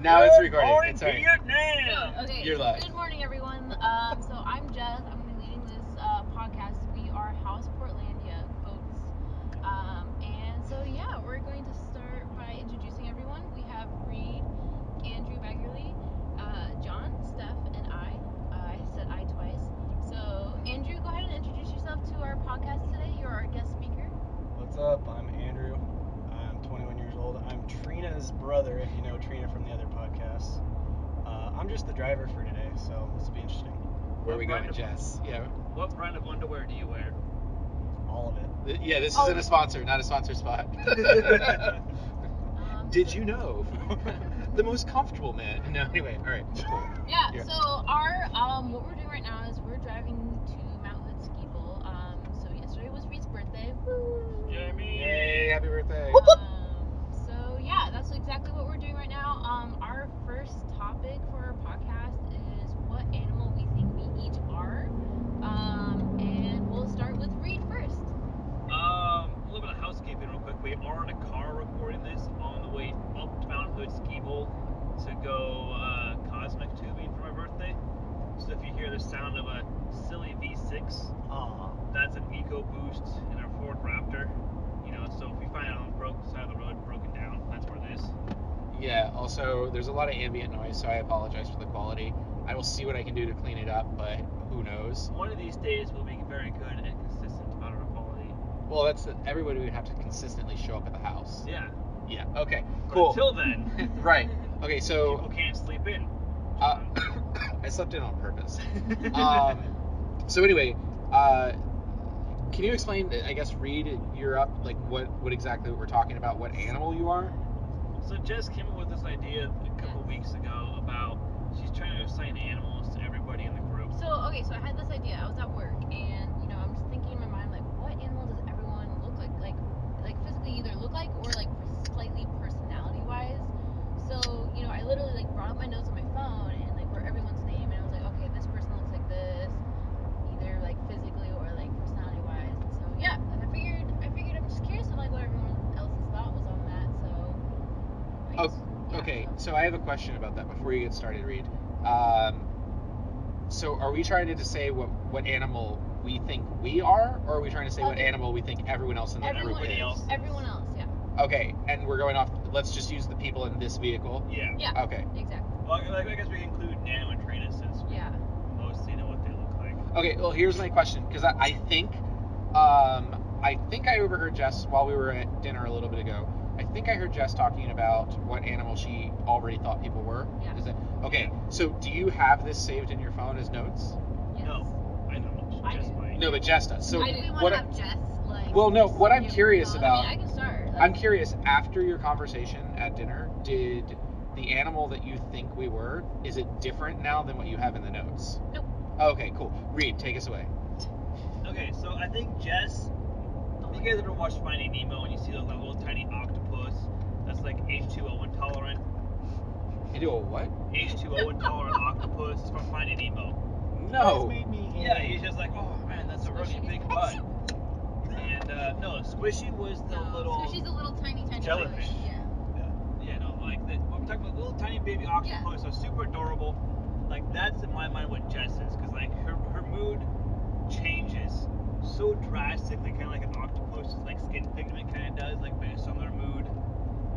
Now it's recording. It's alright. Vietnam. Okay, You're live. Good morning, everyone. So I'm Jess. I'm going to be leading this podcast. We are House Portlandia folks. And so, yeah, we're going to start by introducing everyone. We have Reed, Andrew Baggerly, John, Steph, and I. I said I twice. So, Andrew, go ahead and introduce yourself to our podcast today. You're our guest speaker. What's up? I'm Andrew. I'm 21 years old. I'm Trina's brother, if you know Trina from the other podcasts. I'm just the driver for today, so this will be interesting. Where are we going, Jess? Yeah. What brand of underwear do you wear? All of it. Yeah, this isn't a sponsor, not a sponsor spot. Did you know? The most comfortable man. No, anyway, all right. Cool. Yeah, so our what we're doing right now is we're driving to Mount Hood Ski Bowl. So yesterday was Reed's birthday. Woo! Yay, happy birthday. So yeah, that's exactly what we're doing right now. Our first topic for our podcast is what animal we think we each are. And we'll start with Reed first. A little bit of housekeeping real quick. We are in a car recording this on the way up to Mount Hood Ski Bowl to go cosmic tubing for my birthday. So if you hear the sound of a silly V6, that's an EcoBoost in our Ford Raptor. You know, so if we find it on the side of the road broken down, that's where it is. Yeah, also, there's a lot of ambient noise, so I apologize for the quality. I will see what I can do to clean it up, but who knows? One of these days we'll be very good and consistent about our quality. Well, everybody would have to consistently show up at the house. Yeah. Yeah, okay, But cool. until then, Right. Okay, so people can't sleep in. I slept in on purpose. So anyway, can you explain, I guess, Reed, you're up, like what exactly we're talking about, what animal you are? So Jess came up with this idea a couple weeks ago about she's trying to assign animals to everybody in the group. So I had this idea. I was at work, and I'm just thinking in my mind, like, what animal does everyone look like? Like physically either look like or like slightly personality wise. So I literally like brought up my notes on my phone and like wrote everyone's name, and I was like, okay, this person looks like this, either like physically or like personality wise. And so yeah, I figured I'm just curious of like what everyone else's thought was on that. So. Okay, so I have a question about that before you get started, Reed. So are we trying to say what animal we think we are, or are we trying to say what animal we think everyone else in the group is? Everyone else, yeah. Okay, and we're going off, let's just use the people in this vehicle? Yeah. Yeah. Okay. Exactly. Well, I guess we can include Nano and Trina since we mostly know what they look like. Okay, well, here's my question, because I think I overheard Jess while we were at dinner a little bit ago. I think I heard Jess talking about what animal she already thought people were. Yeah. Is it? Okay, so do you have this saved in your phone as notes? Yes. No, I don't. I Jess do. might. No, but Jess does. So I do. what? Have Jess like. Well, no. What I'm curious about. I can start. I'm curious. After your conversation at dinner, did the animal that you think we were, is it different now than what you have in the notes? Nope. Okay, cool. Reed, take us away. Okay, so I think Jess. Have you guys ever watched Finding Nemo and you see those little tiny octopus that's like H2O intolerant? You do a what? H2O intolerant octopus from Finding Nemo. No. Yeah, he's just like, oh man, that's a really big butt. And no, Squishy was the little. Squishy's a little tiny jellyfish. Jellyfish. Yeah. Yeah, no, like I'm talking about little tiny baby octopus, so super adorable. Like that's in my mind what Jess is, because like her mood changes so drastically, kind of like an octopus, like skin pigment kind of does, like based on their mood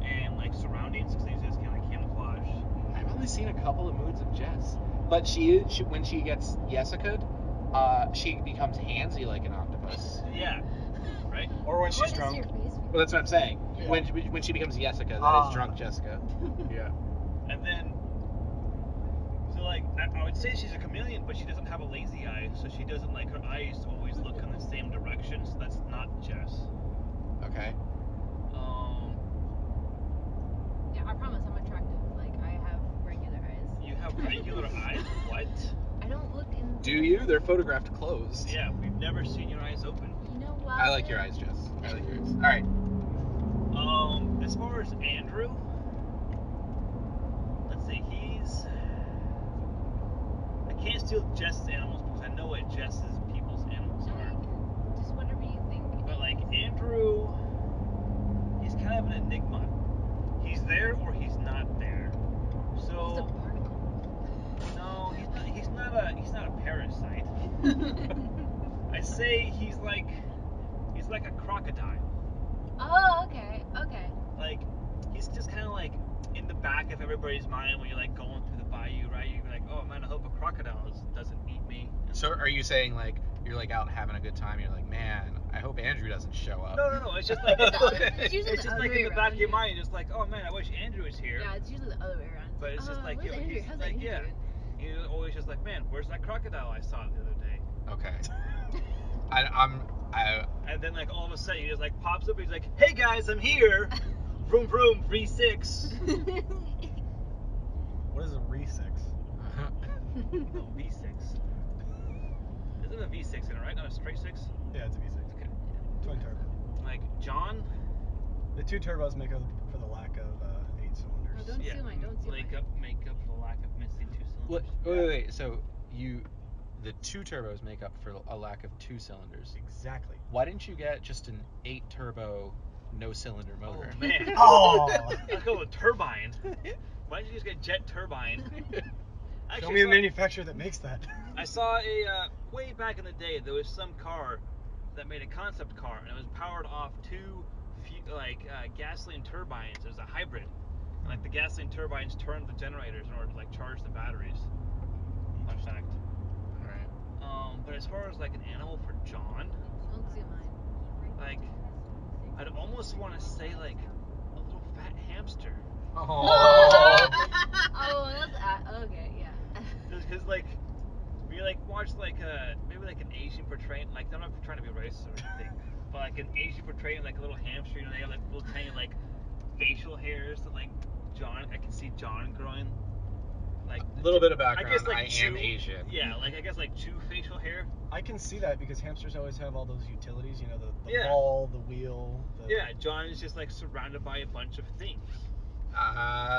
and like surroundings, because they just kind of like camouflage. I've only seen a couple of moods of Jess, but she when she gets Yesica'd, she becomes handsy like an octopus. Yeah, right. Or when she's drunk. Well, that's what I'm saying. Yeah. When she becomes Jessica, that is drunk Jessica. Yeah. And then, so like I would say she's a chameleon, but she doesn't have a lazy eye, so she doesn't like her eyes to always look in the same direction. So that's not Jess. Okay. Yeah, I promise I'm attractive. Like I have regular eyes. You have regular eyes? What? I don't look in. Do you? They're photographed closed. Yeah, we've never seen your eyes open. You know what? I like your eyes, Jess. I like your eyes. All right. As far as Andrew, let's see, I can't steal Jess's animals because I know what Jess's people's animals No, are. you can just whatever you think. But like Andrew, he's kind of an enigma. He's there or he's not there. like a crocodile. Oh, okay. Like, he's just kind of like in the back of everybody's mind when you're like going through the bayou, right? You're like, oh man, I hope a crocodile doesn't eat me. So are you saying like you're like out having a good time? You're like, man, I hope Andrew doesn't show up. No. It's just like It's usually it's the just other like way in the back of your around, mind, you're just like, oh man, I wish Andrew was here. Yeah, it's usually the other way around. But it's just like, where's Andrew? he's How's like, Andrew yeah. doing? You're always just like, man, where's that crocodile I saw the other day? Okay. And then like all of a sudden he just like pops up. He's like, hey guys, I'm here. Vroom vroom, V6. What is a re-6? No, V6. Isn't a V6 in it, right? Not a straight six? Yeah, it's a V6. Okay. Twin turbo. Like John. The two turbos make up for the lack of 8 cylinders. Oh, don't Yeah. steal mine, don't steal Make mine. up for the lack of missing 2 cylinders. Wait. So the 2 turbos make up for a lack of 2 cylinders. Exactly. Why didn't you get just an 8 turbo, no cylinder motor? Oh man. Oh! Let's go with turbine. Why didn't you just get jet turbine? Show me the manufacturer that makes that. I saw a way back in the day. There was some car that made a concept car, and it was powered off 2 gasoline turbines. It was a hybrid. And, like the gasoline turbines turned the generators in order to like charge the batteries. Fun fact. Alright. But as far as like an animal for John, Don't steal mine. like I'd almost want to say like a little fat hamster. Oh. Oh, that's okay, yeah. Just because like we like watch like maybe like an Asian portraying, like I'm not trying to be racist or anything, but like an Asian portraying like a little hamster, you know, they have like little tiny like facial hairs that like John, I can see John growing. Like A little bit of I background. guess like I am chew, Asian. Yeah, like I guess like chew facial hair. I can see that because hamsters always have all those utilities, you know, the Yeah. ball, the wheel. Yeah, John is just like surrounded by a bunch of things.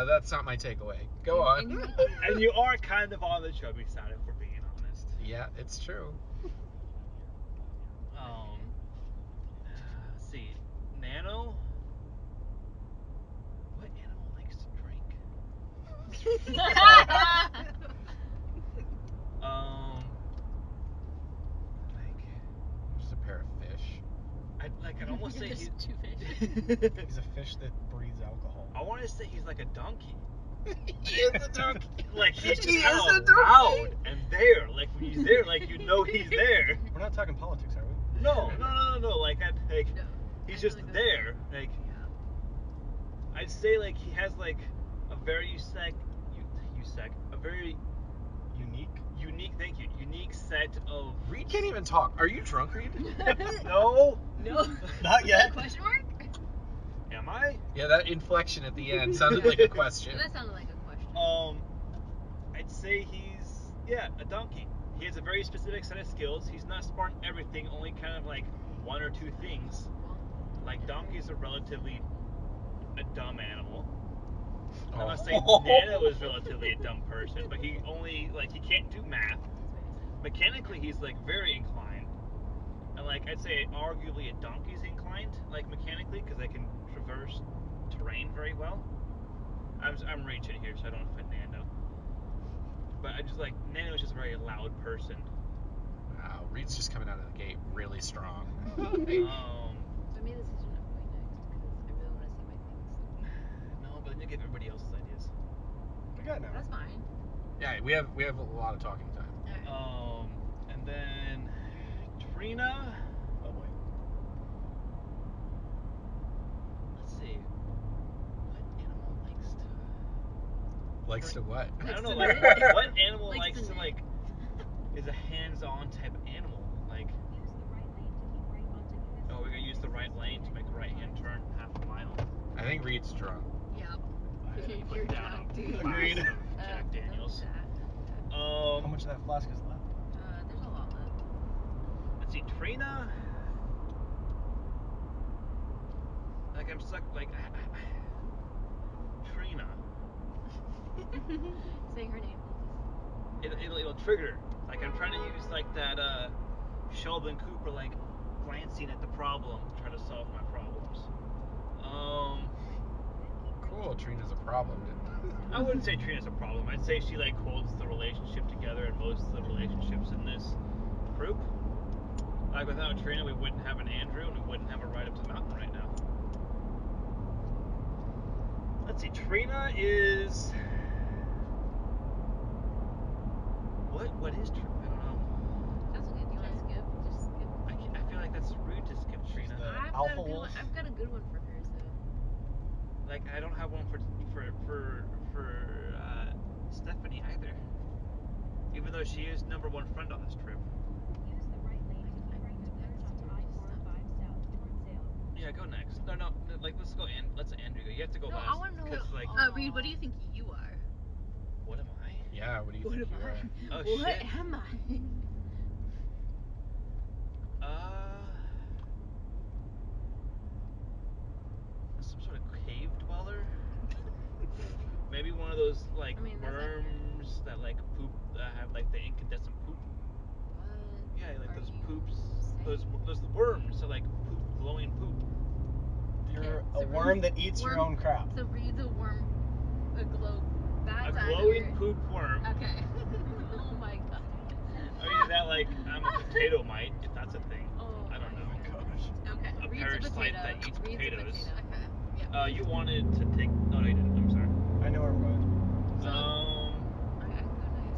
That's not my takeaway. Go on. And you are kind of on the chubby side, if we're being honest. Yeah, it's true. Let's see, Nano. What animal likes to drink? Like Just a pair of fish. I'd almost say Just he's 2 fish. He's a fish that breathes alcohol. I want to say he's like a donkey. He is a donkey. Like he's He just is kind a of donkey. loud and there. Like when he's there, like you know he's there. We're not talking politics, are we? No. Like No, he's I just really don't. there. Like Yeah. I'd say like he has like a very a very unique set of. Reed can't even talk. Are you drunk, Reed? No. No. Not yet. Question mark? Am I? Yeah, that inflection at the end sounded like a question. That sounded like a question. I'd say he's a donkey. He has a very specific set of skills. He's not smart in everything, only kind of like 1 or 2 things. Like donkeys are relatively a dumb animal. I'm not saying Nano is relatively a dumb person, but he can't do math. Mechanically, he's like very inclined, and like I'd say arguably a donkey's inclined, like mechanically, because they can traverse terrain very well. I'm reaching here, so I don't offend Nano. But I just like Nano's just a very loud person. Wow, Reed's just coming out of the gate really strong. So I made the decision of going next because I really want to see my things. No, but then you give everybody else's ideas. We got now. That's fine. Yeah, we have a lot of talking time. Alright. And then Trina. Oh boy. Let's see. What animal likes to? Likes to what? I don't know. Likes Like, to knit. what animal Likes likes to to knit. like is a hands-on type animal? Like, oh, we're gonna use the right lane to make a right-hand turn half a mile. I think Reed's drunk. Yep. Put You're down drunk, a dude. glass of Uh, Jack Daniels. no, How much of that flask is left? there's a lot left. Let's see, Trina. Like I'm stuck. Like Trina. Saying her name. It'll trigger. Like I'm trying to use like that Sheldon Cooper like glancing at the problem, try to solve my problems. Cool, Trina's a problem. I wouldn't say Trina's a problem. I'd say she like holds the relationship together and most of the relationships in this group. Like without Trina, we wouldn't have an Andrew, and we wouldn't have a ride up to the mountain right now. Let's see. Trina is. What is Trina? I don't know. That's okay. Do you want to skip? Just skip. I feel like that's rude to skip Trina. I've got a good one for her. So. Like I don't have one for Stephanie either. Even though she is number one friend on this trip. Use the right lane to keep right next onto I-405 south towards Salem. Yeah, go next. No, like let's go. Let's Andrew go. You have to go No, last. I want to know. Like, Reed, what do you think you are? what am I? Yeah, what do you think you are? Oh What shit. am I? Some sort of cave dweller. Maybe one of those like worms that like poop, have like the incandescent poop. What? Yeah, like Are those you poops, saying? those worms that like poop, glowing poop. You're Okay, a worm that eats your own crap. So Reed's a worm, a globe. A That's glowing accurate. poop worm. Okay. Oh my god. I mean that like I'm a potato mite, if that's a thing. Oh I don't my know. gosh. Okay. A Reed's parasite potato. that eats Reed's a potatoes. potato. Okay. Yeah. You wanted to take. No, you didn't. I'm sorry. I know where I'm going. Okay, I can go next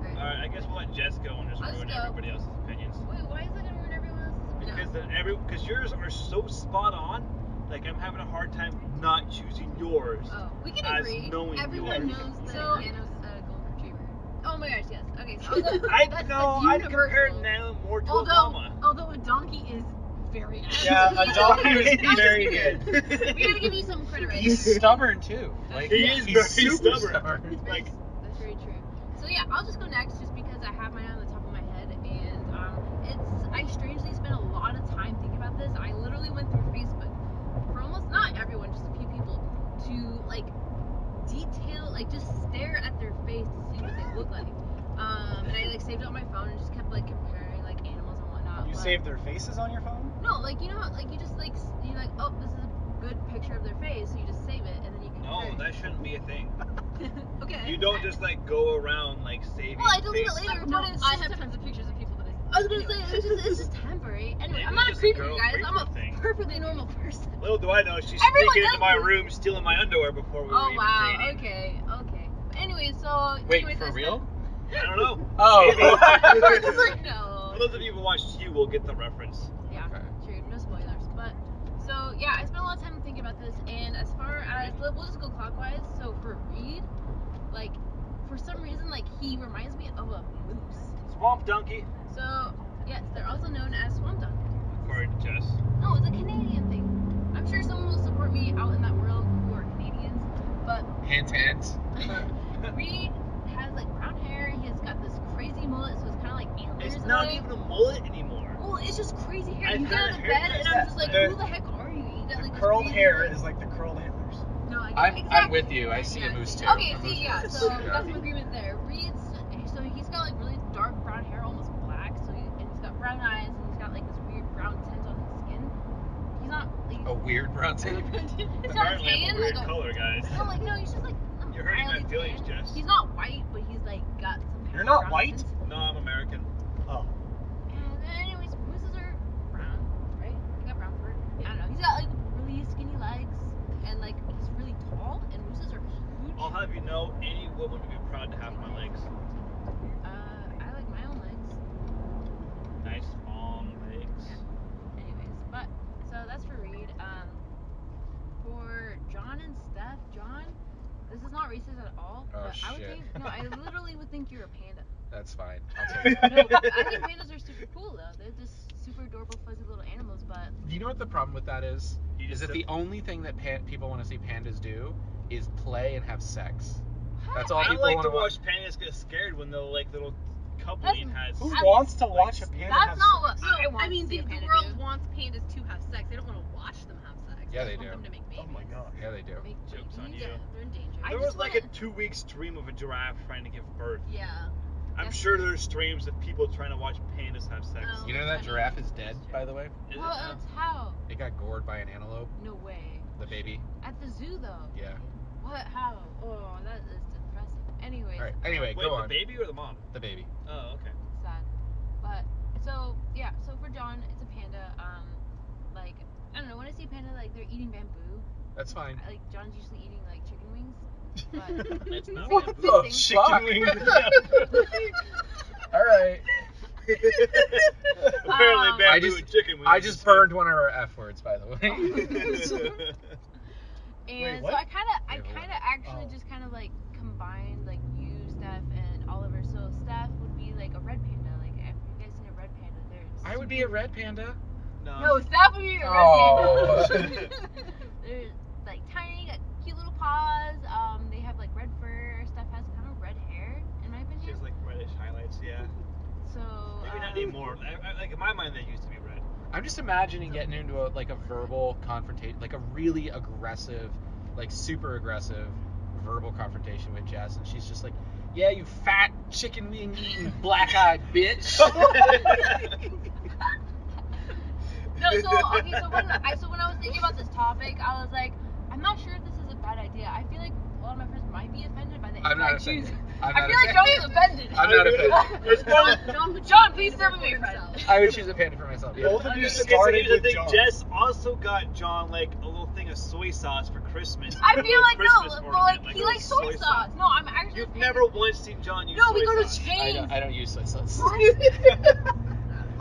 then. Yeah. Alright, I guess we'll let Jess go and just I'll just ruin go. everybody else's opinions. Wait, why is that gonna ruin everyone else's opinion? Because yours are so spot on. Like I'm having a hard time not choosing yours Oh, We can as agree. knowing Everyone yours. knows that So- Anna's a golden retriever. Oh my gosh, yes. Okay, so I'll go. I'd That's compare universal. now more to a Although llama. a donkey is very accurate. Yeah, a donkey is very good. We gotta give you some credit right He's there. stubborn too. Like He is he's very super stubborn. Like That's very true. So yeah, I'll just go next just because I have mine on the top of my head, and I strangely spent a lot of time thinking about this. I literally went through Facebook for almost not everyone, just a few people, to like detail, like just stare at their face to see what they look like. And I like saved it on my phone and just kept like comparing like animals and whatnot. You but- save their faces on your phone? No, like you know how like you just like you're like, oh, this is a good picture of their face, so you just save it and then you can no, compare. that shouldn't be a thing. Okay. You don't just like go around like saving. Well, I delete it faces. later, No, but it's I just have tons of pictures of people that I was gonna say it's just temporary. Anyway, Maybe I'm not a it's just a creeper, girl you guys. I'm a creeper thing. perfectly normal person. Little do I know, she's Everyone sneaking into does my this. room, stealing my underwear before we were Oh even wow. dating. Okay. Anyway, so Wait, anyways, for that's real? I don't know. Oh. It's like no. For those of you who watched Hugh will get the reference. Yeah, Okay. true. No spoilers. But so yeah, I spent a lot of time thinking about this, and as far as we'll just go clockwise. So for Reed, like for some reason, like he reminds me of a moose. Swamp donkey, So yes, they're also known as swamp donkeys. according to Jess. No, it's a Canadian thing. I'm sure someone will support me out in that world who are Canadians, but Hands. Reed has like brown hair. He's got this crazy mullet, so it's kind of like antlers. It's in a not way. even a mullet anymore. Well, it's just crazy hair. I've You get had out of a bed, haircut. and I'm just like, Yeah. who the heck are you? You got The like this curled crazy hair mullet. is like the curled antlers. No, I I'm exactly. with you. I see a moose too. Okay, A moose see, yeah. moose. So we Yeah. got some agreement there. Reed's, so he's got like really dark brown hair, almost black. So and he's got brown eyes, and he's got like this weird brown tint on his skin. He's not. Like, A weird brown tint. He's not Apparently I'm tan. a weird Like color, guys. no, he's just like. You're hurting my mildly feelings, tan. Jess. He's not white, but he's like got some. Kind You're of not brown white? tint. No, I'm American. Oh. And anyways, mooses are brown, right? They got brown fur. I don't know. He's got like really skinny legs, and like he's really tall. And mooses are huge. I'll have you know, any woman would be proud to have my legs. I like my own legs. Nice long legs. Anyways, but so that's for Reed. For John and Steph, John, this is not racist at all. Oh, But I would shit. think I literally would think you're a panda. That's fine. I'll take it. No, I think pandas are super cool though. They're just super adorable, fuzzy little animals. But Do you know what the problem with that is? You Is just that the only thing that people want to see pandas do is play and have sex? That's all I people like want to to watch pandas get scared when the like little coupling has. Who I'm- wants to watch a panda that's have not what sex? I want. I mean, to see the a panda world do. wants pandas to have sex. They don't want to watch them have sex. Yeah, they just want do. them to make babies. Oh my god. Yeah, they do. Make Joke's on babies. you. Yeah, they're endangered. There I was just like wanna- a 2-week stream of a giraffe trying to give birth. Yeah. I'm That's sure true. there's streams of people trying to watch pandas have sex. Oh. You know that giraffe is dead, by the way? Is it What? now? How? It got gored by an antelope. No way. The baby. At the zoo though. Yeah. What? How? Oh, that is depressing. Anyways. All right. Anyway, Wait, go the on. baby or the mom? The baby. Oh, okay. Sad. But so yeah, so for John, it's a panda. Like, I don't know, when I see panda, like, they're eating bamboo. That's fine. Like, John's usually eating, like, chicken wings. But That's not What bamboo. the Chicken fuck? wings. All right. Apparently, bamboo I just- and chicken wings. I just burned one of our F words, by the way. And what? so I kind We have of 11. actually Oh. just kind of like combined like you, Steph, and Oliver. So Steph would be like a red panda. Like, have you guys seen a red panda? I would be a red panda. No, Steph would be a red Oh. panda. They're like tiny, got cute little paws. They have like red fur. Steph has kind of red hair, in my She opinion. has like reddish highlights, yeah. So Maybe not anymore. Like in my mind, they used to be red. I'm just imagining getting into a verbal confrontation, like a really aggressive, like super aggressive verbal confrontation with Jess, and she's just like, "Yeah, you fat chicken wing eating black-eyed bitch." No, so okay, so when I was thinking about this topic, I was like, I'm not sure if this is a bad idea. I feel like a lot of my friends might be offended by the I'm answer not I choose. offended. I'm I not feel like John is offended. I'm not offended. John, please serve me, my friend. I would choose a panda for myself. Yeah. Both of you Okay. started here's the with thing. John. Jess also got John like a little thing of soy sauce for Christmas. I A feel little like Christmas no, but ornament, like he a likes little soy sauce. No, I'm actually. You've never once seen John use No, soy we go to sauce. chains. I don't use soy sauce.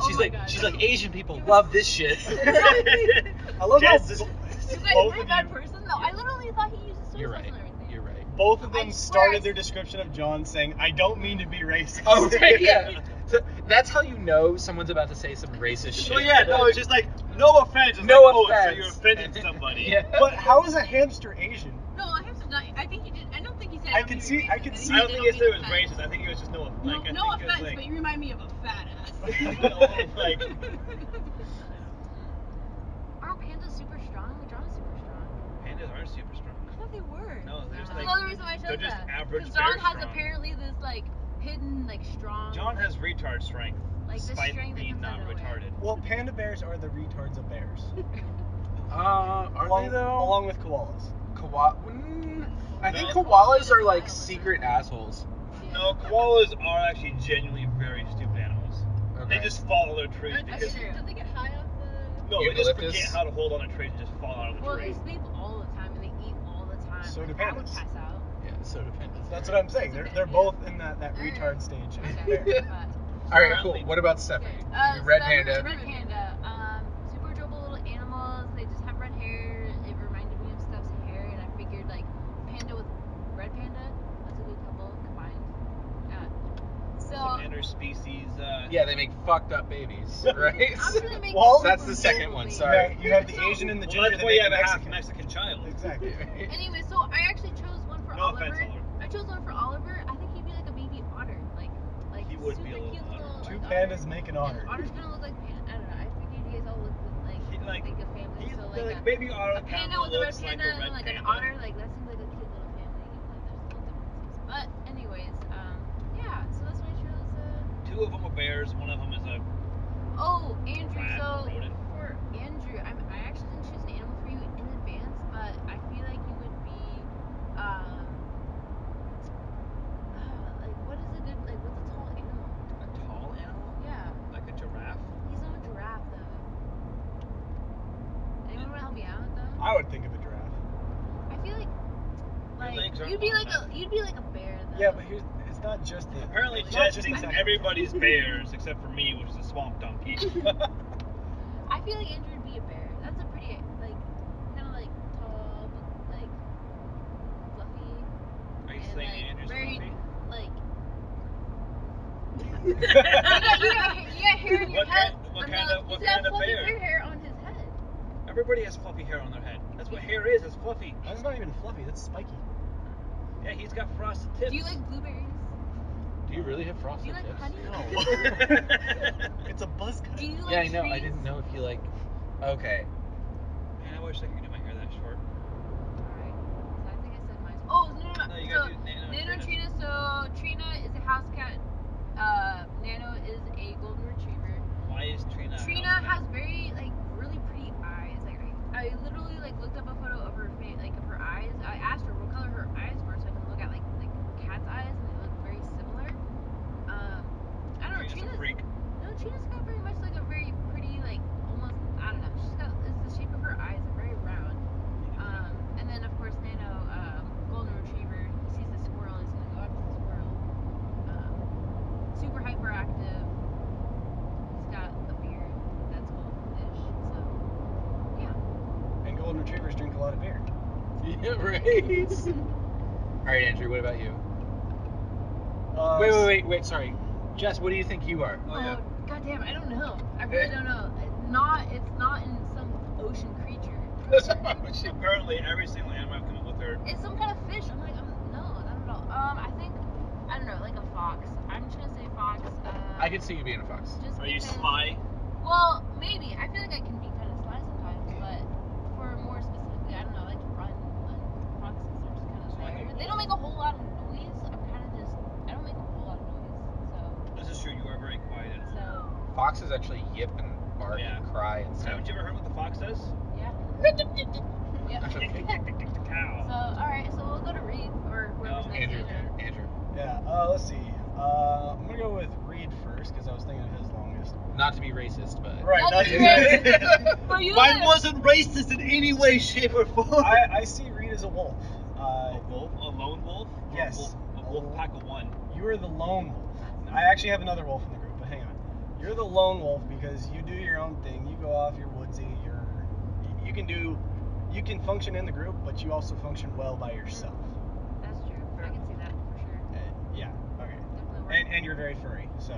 Oh She's my like God. she's like Asian people love this shit. I love Jess how is- You guys both are a of bad you, person. No, I literally thought he uses soy You're sauce right. and everything. You're right. both of I them swear I started their description of John saying, "I don't mean to be racist." Oh, right, yeah. So that's how you know someone's about to say some racist shit. Oh yeah, no, it's just like no offense. It's No like, oh, so offense. you're offending somebody. Yeah. But how is a hamster Asian? No, I have to not. I think he did. I don't think he said. I don't can mean to see- be I racist. can think see- I don't think he he said it was offense. racist. I think it was just no like. No, I no think it was offense, like, but you remind me of a fat ass. like Aren't pandas super strong? Like, John is super strong. pandas aren't super strong. I thought they were. No, they're just That's like another reason why I they're chose just that. average Because John bear has strong. apparently this like hidden like strong. John has retard strength, Like, the despite strength that being comes out not of nowhere. retarded. Well, panda bears are the retards of bears, Are they though? along with koalas. I think No. koalas are like secret assholes. No, koalas are actually genuinely very stupid animals. Okay. They just fall on their trees Aren't they- because Don't they get high off the? no, they just Eucalyptus? forget how to hold on a tree and just fall out of the Well, tree. they sleep all the time and they eat all the time. So do I would pandas. pass out. Yeah, so dependent. That's what I'm saying. They're both in that retard stage. of bear. But, All right, cool. What about Stephanie? You red Steph- panda. Red panda. Super adorable little animals. They just have red hair. It reminded me of Steph's hair, and I figured like panda with red panda. That's a good couple combined. So Some interspecies. Yeah, they make fucked up babies, right? obviously it makes Well, that's super the second beautiful one, babies. sorry. You have the Asian and the Well, ginger. that's that why you make have a a half Mexican. Mexican child. Exactly. Anyway, so I actually chose one for No Oliver. offense, Oliver. I chose one for Oliver. I think he'd be like a baby otter, like He would super be a little cute otter. little. Two like, pandas otter. make an And otter. otters kind of look like panda. I don't know. I figured you guys all look like He, like, a family. He, So like like baby otter a panda kinda with a red looks like panda a red and like panda. an otter, like that seems like a cute little family. Even like there's little differences. But anyways, yeah. So that's why I chose. Two of them are bears. One of them is a. Oh, Andrew. Rat, So rodent. for Andrew, I actually didn't choose an animal for you in advance, but I feel like you would be, like what is a good like what's a tall animal? A tall animal, Yeah, like a giraffe. he's not a giraffe though. Anyone want to help me out though? I would think of a giraffe. I feel like legs aren't you'd be long like enough. you'd be like a bear though. Yeah, but it's not just the. Apparently, it's not Jess just thinks exactly- everybody's bears except for me, which is a swamp donkey. I feel like Andrew would be a bear. That's a pretty like kind of like tall, but like fluffy. Are you And, saying like, Andrew's very, fluffy? like you got hair in your What head. kind- what on kind the- of- what he's got kind of fluffy bear? bear hair on his head. Everybody has fluffy hair on their head. That's what hair is. It's fluffy. That's not even fluffy. That's spiky. Yeah, he's got frosted tips. Do you like blueberries? Do you really have Do frosted you like tips? honey? No. It's a buzz cut. Do you like Yeah, I know. trees? I didn't know if you like. Okay. Man, I wish I could do my hair that short. Alright. So I think I said mine. Oh no. No, you So gotta do Nano and Nano and Trina. Trina. So Trina is a house cat. Nano is a golden retriever. Why is Trina? a Trina house cat? has very like really pretty eyes. Like I literally like looked up a photo of her face, like of her eyes. I asked her what color her eyes were so I can look at like cat's eyes and they look very similar. I don't know. Trina's a freak. No, Trina's got very much like a very face. All right, Andrew. What about you? Wait. Sorry, Jess. What do you think you are? Oh, yeah. Goddamn, I don't know. I really don't know. It's not in some ocean creature. Apparently, every single animal I've come up with her. It's some kind of fish. I'm like, no, not at all. I think, I don't know, like a fox. I'm just gonna say fox. I can see you being a fox. Just Are you because- sly? Well, maybe. I feel like I can be kind of sly sometimes, but for more specifically, I don't know. I like to run. Foxes are just kind of Like there. a They don't make a whole lot of noise. I don't make a whole lot of noise. This is true. You are very quiet. So Foxes actually yip and bark Yeah. and cry and stuff. Haven't you ever heard what the fox does? yeah. Yep. Cow. So all right, so we'll go to Reed or whoever's No, next. Andrew. Yeah. Let's see. I'm gonna go with Reed first because I was thinking of his longest. Not to be racist, but Right. That's That's great. For you, Mine wasn't racist in any way, shape, or form. I see Reed as a wolf. A wolf? A lone wolf? Or Yes. A wolf pack of one. You are the lone wolf. I actually have another wolf in the group, but hang on. You're the lone wolf because you do your own thing. You go off, you're woodsy. You can function in the group, but you also function well by yourself. That's true. I can see that for sure. Yeah. Okay. Definitely works. And you're very furry, so.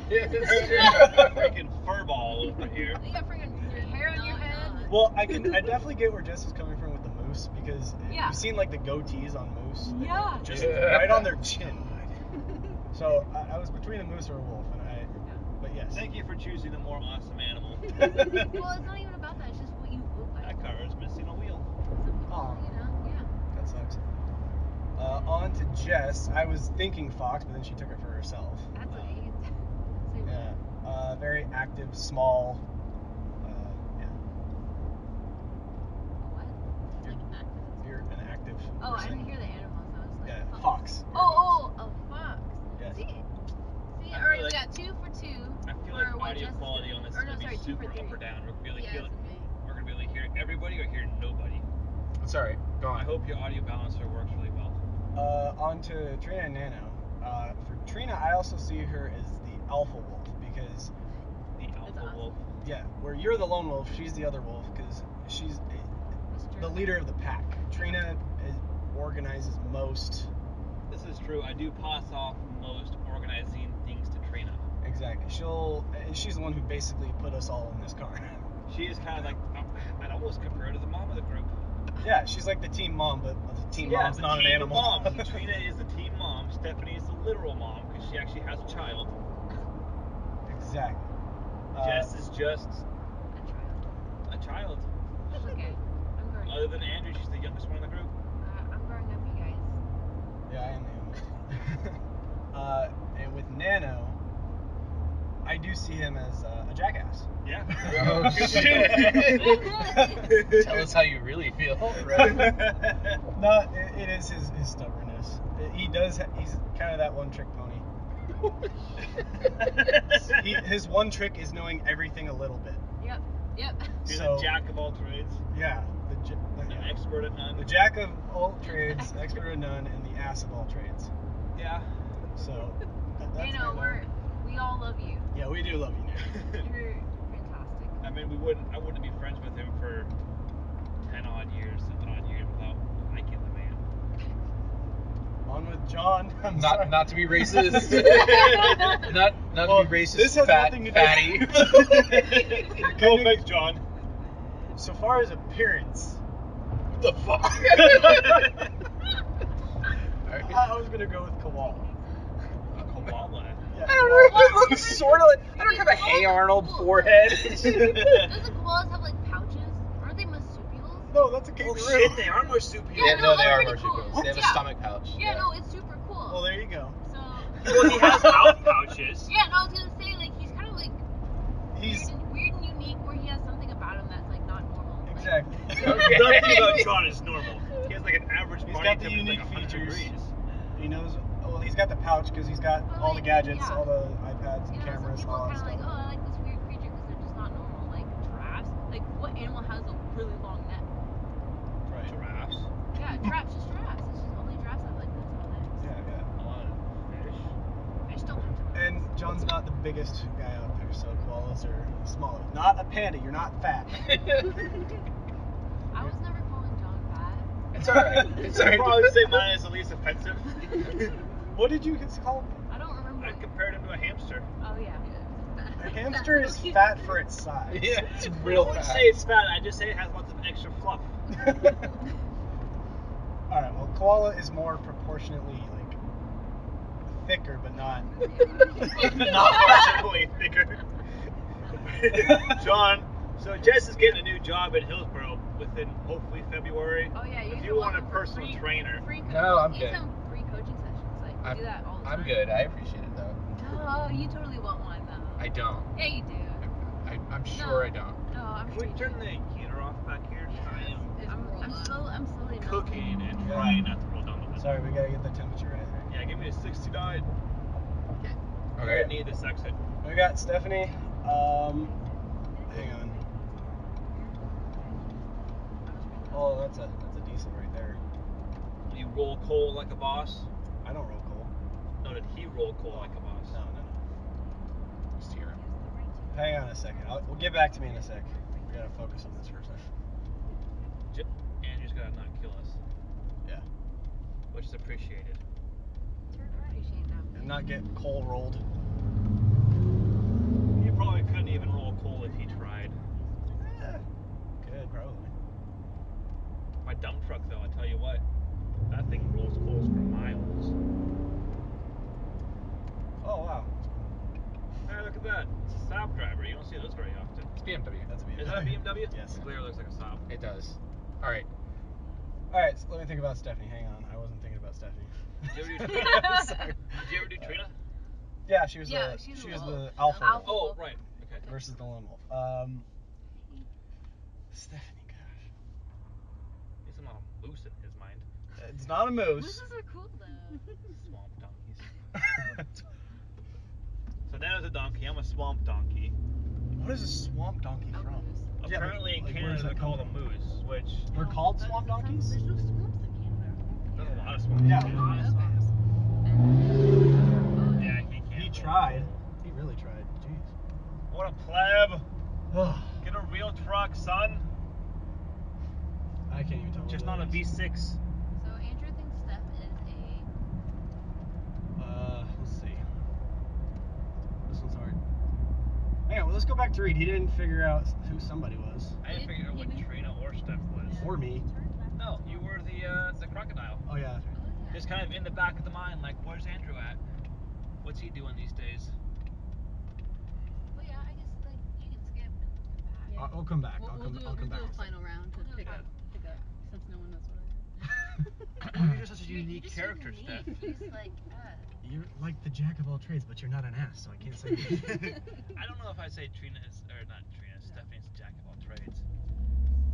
Freaking furball over here. You got freaking hair on your head. Well, I definitely get where Jess is coming from with the moose because Yeah. you've seen like the goatees on moose. They're Yeah. Just Yeah. right on their chin. So I was between a moose or a wolf, but yes. Thank you for choosing the more awesome animal. Well, it's not even about that. It's just what you look like. That car is missing a wheel. Some people, Aw. yeah. That sucks. On to Jess. I was thinking fox, but then she took it for herself. That's okay. Say what? Yeah. Very active, small. Yeah. What? You're, Like active. you're an active Oh, I person. didn't hear the animals. I was like, Yeah, fox. Oh, a fox. Yes. See, I all right, feel we like- got 2 for 2. I feel for like what audio Jess quality on this is or no, going to sorry, be 2 for super 3. up or down. We're going to Yeah, it's me. be able to hear everybody or hear nobody. Sorry, go I on. hope your audio balancer works really well. On to Trina and Nano. For Trina, I also see her as the alpha wolf because, The alpha awesome. wolf. yeah, where you're the lone wolf, she's the other wolf because she's That's true. the leader of the pack. Trina organizes most. This is true. I do pass off most organizing things to Trina. Exactly. She's the one who basically put us all in this car. She is kind of like, I'd almost compare her to the mom of the group. Yeah, she's like the team mom, but the team Yeah, mom's the not an team animal. Mom. Trina is the team mom. Stephanie is the literal mom because she actually has a child. Exactly. Jess is just I tried. a child. That's okay. I'm growing Other up. than Andrew, she's the youngest one in the group. I'm growing up, you guys. Yeah, I am the youngest. And with Nano, I do see him as a jackass. Yeah. Oh, shit. Tell us how you really feel. Right? No, it is his stubbornness. He's kind of that one trick pony. His one trick is knowing everything a little bit. Yep. He's So- a jack of all trades, Yeah, an expert at none. the jack of all trades, expert of none, and the ass of all trades. Yeah. So that's You know, Nano. we all love you. Yeah, we do love you, Nano. You're fantastic. I mean, I wouldn't be friends with him for 10 odd years without liking the man. On with John. I'm sorry. Not to be racist. not Well, to be racist. this has fat, nothing to do- fatty. No offense, John. So far as appearance, What the fuck? I was gonna go with Koala. A koala. Yeah, I don't know. It looks sort of like. I don't have a Hey Arnold forehead. Doesn't koalas have like pouches? Aren't they marsupials? No, that's a Oh kangaroo. shit, they are marsupials. Yeah, no, they they're are pretty marsupials. cool. They have a Yeah. stomach pouch. Yeah, no, it's super cool. Well, there you go. So. Well, he has mouth pouches. Yeah, no, I was gonna say like he's kind of like He's weird and unique, where he has something about him that's like not normal. Like, exactly. Nothing about John is normal. He has like an average He's body got the temperature unique like 100 features. degrees. He knows. Well, he's got the pouch because he's got Well, all the like, gadgets, yeah. all the iPads and You know, some cameras, people all kind that of like, stuff. oh, I like this weird creature because they're just not normal. Like giraffes. Like what animal has a really long neck? Right. Giraffes. Yeah, giraffes. Just giraffes. It's just only giraffes have like this long necks. Yeah, yeah. A lot of fish. Fish don't have to. And John's not the biggest guy out there, so koalas are smaller. Not a panda. You're not fat. I was never calling John fat. It's alright. It's I'd alright. probably say mine is the least offensive. What did you call him? I don't remember. I compared him to a hamster. Oh yeah. A hamster is fat for its size. Yeah, it's I real wouldn't fat. say it's fat. I just say it has lots of extra fluff. All right. Well, koala is more proportionately like thicker, but not. Not proportionally thicker. John, so Jess is getting a new job at Hillsborough within hopefully February. Oh yeah. If you want a personal trainer. Free No, I'm get good. some free coaching sessions. Like we do that all the time. I'm good. I appreciate it though. No, you totally want one though. I don't. Yeah, you do. I'm sure I don't. No, I'm Can sure. we you turn do. the heater off back here? I am I'm slowly cooking melting. and trying not to roll down the window. Sorry, we gotta get the temperature right there. Yeah, give me a 69. Okay. I need this exit. We got Stephanie. Hang on. Oh, that's a diesel right there. You roll coal like a boss? I don't roll coal. No, did he roll coal like a boss? No. Just here. Hang on a second. We'll get back to me in a sec. We gotta focus on this for a second. Andrew's gotta not kill us. Yeah. Which is appreciated. Appreciate that. And not get coal rolled. You probably couldn't even roll coal if he tried. Yeah. Good, probably. My dump truck, though, I tell you what, that thing rolls coals for miles. Oh wow. Hey, look at that. It's a Saab driver. You don't see those very often. It's BMW. That's a BMW. Is that a BMW? Yes. It clearly looks like a Saab. It does. All right. All right. So let me think about Stephanie. Hang on. I wasn't thinking about Stephanie. Did you ever do Trina? Sorry. Did you ever do Trina? Yeah, she was Yeah, the she's she the was wolf. the alpha Alpha. wolf Oh, right. Okay. versus the lone wolf. Stephanie, gosh. He's not a moose in his mind. It's not a moose. Mooses are cool though. Swamp donkeys. So Nana's a donkey. I'm a swamp donkey. What is a swamp donkey A from? moose. Yeah, Apparently in like, where Canada does they're that come called a from? moose, which They're called swamp donkeys? There's no swamps in Canada. there's a lot of swamps. Yeah. in A Canada. lot of swamps. Yeah, he can't. He tried. He really tried. Jeez. What a pleb. Ugh. Get a real truck, son. I can't even tell. Just what not a that is. V6. So Andrew thinks Steph is Let's see. This one's hard. Hang on, well, let's go back to Reed. He didn't figure out who somebody was. I didn't figure out what Trina or Steph was. Or me. No, you were the crocodile. Oh, yeah. Just kind of in the back of the mind, like, where's Andrew at? What's he doing these days? well, yeah, I guess like you can skip and come back. I'll come back. We'll I'll do come back. a final round to We'll do pick a up, since no one knows what I You're just such a You're unique just character, so Steph. unique. You're just like, You're like the jack of all trades, but you're not an ass, so I can't say I don't know if I say Trina is, or not Trina, Stephanie's a jack of all trades.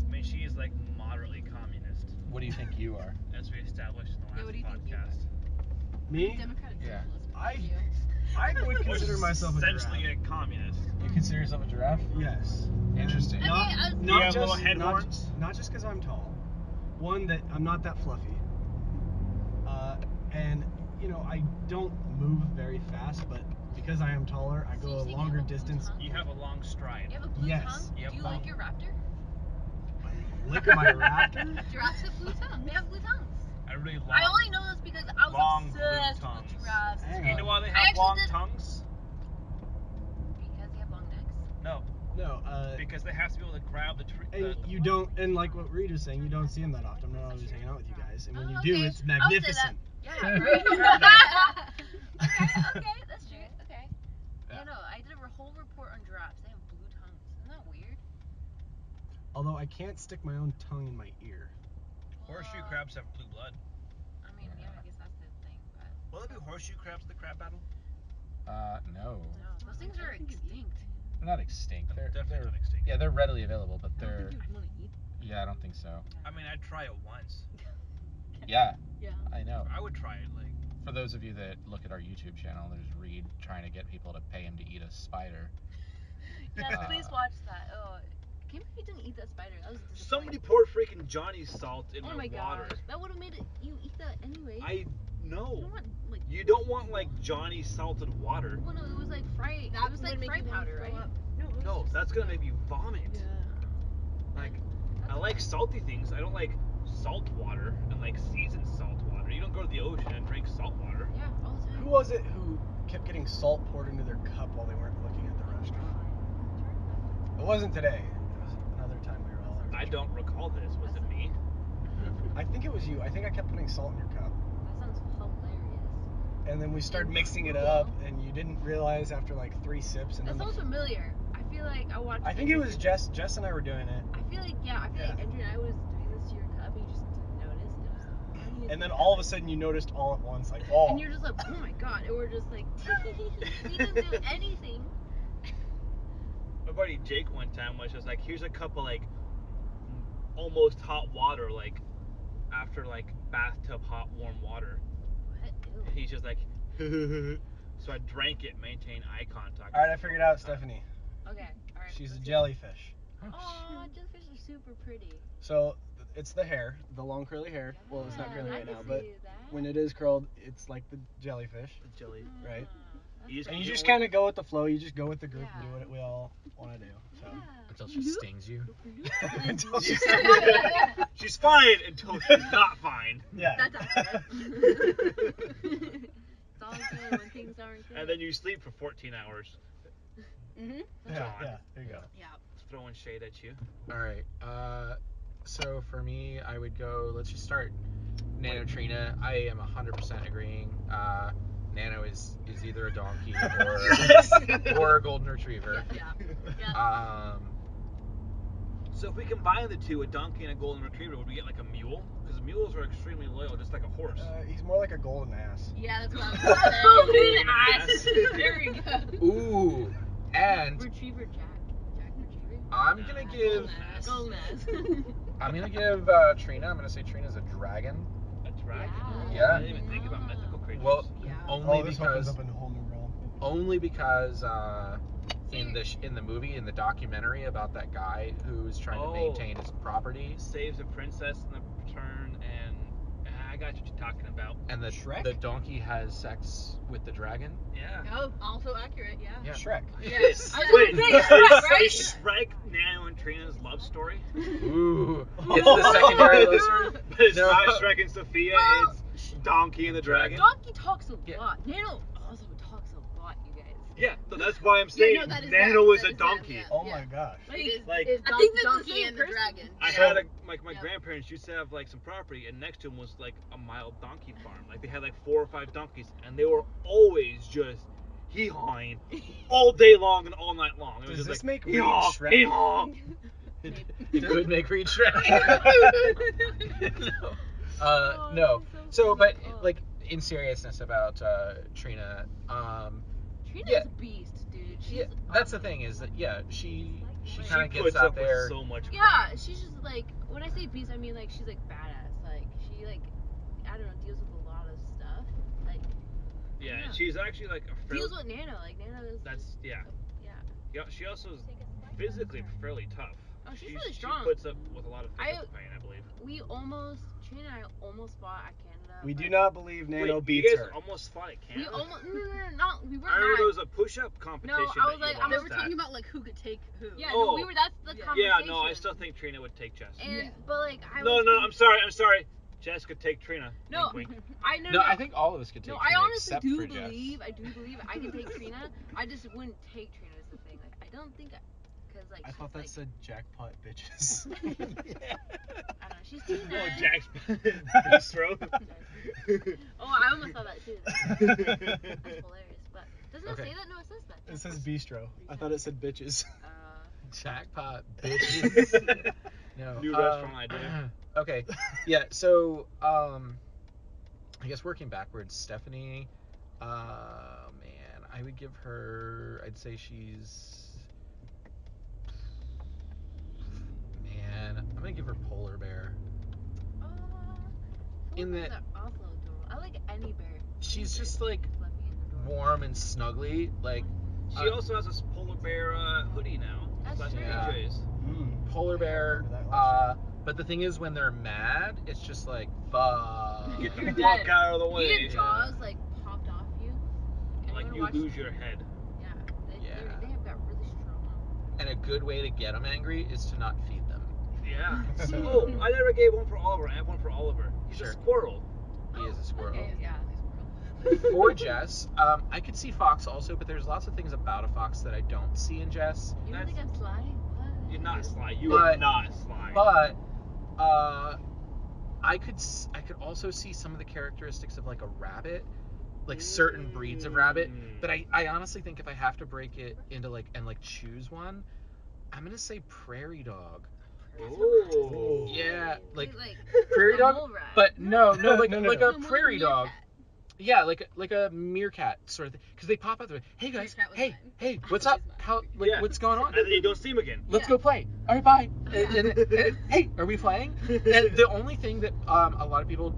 I mean, she is like moderately communist, What do you think you are? as we established in the last Yeah, what do you think you podcast. Me? Democratic Yeah. Socialist. I would Which consider is myself a essentially giraffe. a communist. You consider yourself a giraffe? Yes. Interesting. Okay, Not, I was- Do not you have just, little head not, horns? not just because I'm tall. One, that I'm not that fluffy. And, you know, I don't move very fast, but because I am taller, I So go you a think you longer have a blue distance. tongue? You have a long stride. you have a blue Yes. tongue? You have Do you long- like your raptor? Lick my raptor? Giraffes have blue tongues. They have blue tongues. A really long. I only know this because I was long blue obsessed tongues. with giraffes. Hang You know why they I have actually long did- tongues? Because they have long necks. No, No, because they have to be able to grab the tree. and you don't, and like what Reed was saying, you don't see them that often. I'm not always hanging out with you guys, and when Oh, you do, okay. it's I would say magnificent. Yeah, right. okay, that's true. Okay. Yeah. Yeah, no, I did a whole report on giraffes. They have blue tongues. Isn't that weird? Although I can't stick my own tongue in my ear. Horseshoe crabs have blue blood. I mean, yeah, I guess that's the thing, but Will there be horseshoe crabs at the crab battle? No. no, those things are extinct. They're not extinct. They're Definitely not extinct. Yeah, they're readily available, but I don't they're. think you'd want to eat. Yeah, I don't think so. I mean, I'd try it once. Yeah, Yeah. I know. I would try it, like. For those of you that look at our YouTube channel, there's Reed trying to get people to pay him to eat a spider. Yes, please watch that. Oh, I can't believe you didn't eat that spider. That was Somebody disappointing. poured freaking Johnny's salt in Oh my my water. gosh, that would have made it. You eat that anyway. I know. You don't want like. You don't want like Johnny salted water. Well, no, it was like fry. That It was like would make fry you wanna powder, throw right? up. No. It was No, just- that's gonna make me vomit. Yeah. Like, I like salty things. I don't like salt water and like seasoned salt water. You don't go to the ocean and drink salt water. Yeah, all the time. Who was it who kept getting salt poured into their cup while they weren't looking at the restaurant? It wasn't today. It was another time we were all. I don't recall this. Was it me? I think it was you. I think I kept putting salt in your cup. That sounds hilarious. And then we started mixing it up, and you didn't realize after like 3 sips. And That then sounds familiar. I feel like I watched. I think it was Jess. Jess and I were doing it. I feel like Yeah. Andrew and I was doing this to your cup, and you just didn't notice. And it was funny. And then all of a sudden you noticed all at once, like, oh. And you're just like, oh my god, and we're just like, we didn't do anything. My buddy Jake one time was just like, here's a cup of like almost hot water, like after like bathtub hot warm water. What? Ew. And he's just like, so I drank it, maintained eye contact. All right, I figured out Stephanie. Okay, all right. She's a let's jellyfish. Aw, jellyfish are super pretty. So it's the hair, the long curly hair. Well, it's not curly I right can now, but see that. when it is curled, it's like the jellyfish, Jelly. right? That's You just- And you You just know kind of go with the flow. You just go with the group and do Yeah. what we all want to do. So Until she stings you. until she's She's fine until she's not fine. yeah. That's accurate. It's all good when things aren't good. And then you sleep for 14 hours. Mhm. Yeah, yeah, there you go. Yeah. Throwing shade at you. All right. So for me, I would go. Let's just start. Nano Trina. I am 100% agreeing. Nano is either a donkey or a golden retriever. Yeah. So if we combine the two, a donkey and a golden retriever, would we get like a mule? Because mules are extremely loyal, just like a horse. He's more like a golden ass. Yeah, that's what I was gonna say. Ass. There we go. Ooh, and Retriever Jack. Jack Retriever. I'm gonna give. Golden ass. I'm gonna give Trina. I'm gonna say Trina's a dragon. A dragon? Yeah. I didn't even think about mythical creatures. Well, Yeah. only this because opens up a whole new realm. only because in the movie, in the documentary about that guy who's trying to maintain his property, saves a princess in the return, and I got what you're talking about. and Shrek? the donkey has sex with the dragon. Yeah. Oh, also accurate. Yeah. Yeah. Shrek. Yes. I was Wait, gonna say Shrek, right? is Shrek, Nano, and Trina's love story? Ooh, it's the secondary love story. But it's No. not Shrek and Sophia, Well, it's Donkey and the Dragon. Donkey talks a Yeah. lot. Nano also talks a lot, you guys. Yeah, so that's why I'm saying no, that is Nano them, is that a is them, donkey. yeah. Oh my gosh. Like, I think that's the Donkey same and the person. dragon. I So- had my Yep. grandparents used to have like some property, and next to them was like a mild donkey farm. Like they had like 4 or 5 donkeys, and they were always just hee-hawing all day long and all night long. It was Does just this like make Reed hee-haw, Shrek? hee-haw. It could make Reed Shrek. No. Oh, No. that's so So, but funny. Oh. like in seriousness about Trina, Trina's yeah. a beast, dude. She's yeah, that's the thing is that she She kind of gets puts out up there. with so much. Yeah, she's just like, when I say beast, I mean like she's like badass. Like she like, I don't know, deals with a lot of stuff. Like Yeah, Yeah. she's actually like a fairly. deals with Nano. Like Nano is. That's yeah. Yeah. Yeah, she also is physically fairly tough. Oh, she's really strong. She puts up with a lot of physical I- pain, I believe. Trina and I almost fought at Canada. We but do not believe Nano Wait, beats you guys her. almost fought at We Canada? almost no, we were I remember not. there was a push-up competition. I was that like, you I'm They lost were at. talking about like who could take who. Yeah, Oh. no, we were. That's the Yeah. conversation. Yeah, no, I still think Trina would take Jess. And Yeah. but like I No, was. no, I'm sorry. Jess could take Trina. No, Wink, wink. I know. No, I think all of us could take No, Trina I honestly except do for Jess. believe. I do believe I can take Trina. I just wouldn't take Trina. Is the thing. Like I don't think. Because like I she's thought that like, said jackpot bitches. I don't know. She's too Oh, nice. Jack's bistro. Oh, I almost thought that too. That's hilarious. But doesn't Okay. it say that? No, it says that. It says bistro. I thought it said bitches. Jackpot, bitches. No. New restaurant idea. Okay. Yeah. So, I guess working backwards, Stephanie. Man, I would give her. I'd say she's. Man, I'm gonna give her polar bear. In Polar that- bears are also adorable. I like any bear. She's Any just bear like is fluffy and adorable. warm and snuggly. Like She also has a polar bear hoodie now. That's Slash true. Yeah. PJs. polar bear. remember that last But the thing is, when they're mad, it's just like fuck. Get the You're fuck dead. out of the You way. get jaws like popped off you. Like Anyone you watch- lose your head. Yeah. Yeah. They have got really strong. And a good way to get them angry is to not feed them. Yeah. Yeah. Oh, I never gave one for Oliver. I have one for Oliver. He's Sure. a squirrel. He is a squirrel. Okay, yeah. For Jess, I could see Fox also, but there's lots of things about a fox that I don't see in Jess. You don't think I'm sly? What? You're not sly. You But- are not sly. But I could also see some of the characteristics of like a rabbit, like certain breeds of rabbit. But I honestly think if I have to break it into like and like choose one, I'm gonna say prairie dog. Oh. Yeah, like Wait, like prairie a dog. mole rat. But no, like No, like no. a No, more prairie like a dog. meerkat. Yeah, like a meerkat sort of thing. Because they pop out the way. Hey guys, Meerkat was hey, mine. hey, what's up? He's mine. How like Yeah. what's going on? And then you don't see him again. Let's Yeah. go play. All right, bye. Yeah. And, hey, are we playing? And the only thing that a lot of people,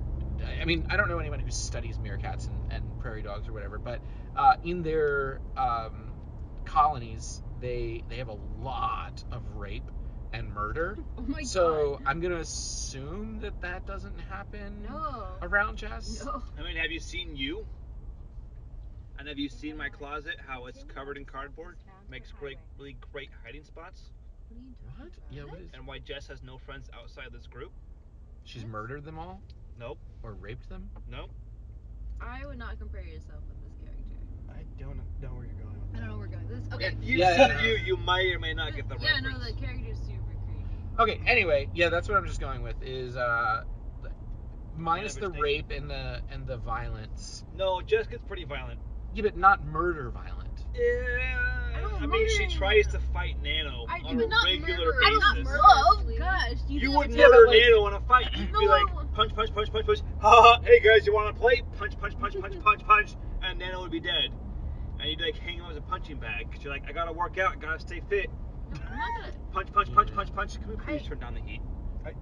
I mean, I don't know anyone who studies meerkats and prairie dogs or whatever, but in their colonies, they have a lot of rape and murder. Oh my So god. I'm gonna assume that doesn't happen No. around Jess. No. I mean, have you seen you? And have you seen my closet? How it's covered in cardboard? Makes really great hiding spots. What are you talking What? about? Yeah, what is? And why Jess has no friends outside this group? She's murdered them all Nope. or raped them? Nope. I would not compare yourself with this character. I don't know where you're going with I don't know where we're going. This okay. If you Yeah. see you might or may not get the Yeah, reference. no, the character's super creepy. Okay, anyway, yeah, that's what I'm just going with is minus the Manifestation. rape and the violence. No, Jess gets pretty violent. Yeah, but not murder violent. Yeah. don't I mean, she murder tries anyone. to fight Nano I on do a not regular murder. I do not basis. murder. Oh gosh, You know would it's Yeah, murder but, like- Nano in a fight. You'd be No. like, punch, punch, punch, punch, punch. Ha ha. Hey guys, you want to play? Punch, punch, punch, punch, punch, punch. And Nano would be dead. And you'd like hang him as a punching bag. Cause you're like, I gotta work out. I gotta stay fit. No, I'm not gonna. Punch, punch, punch, punch, punch. Can we please turn down the heat? Like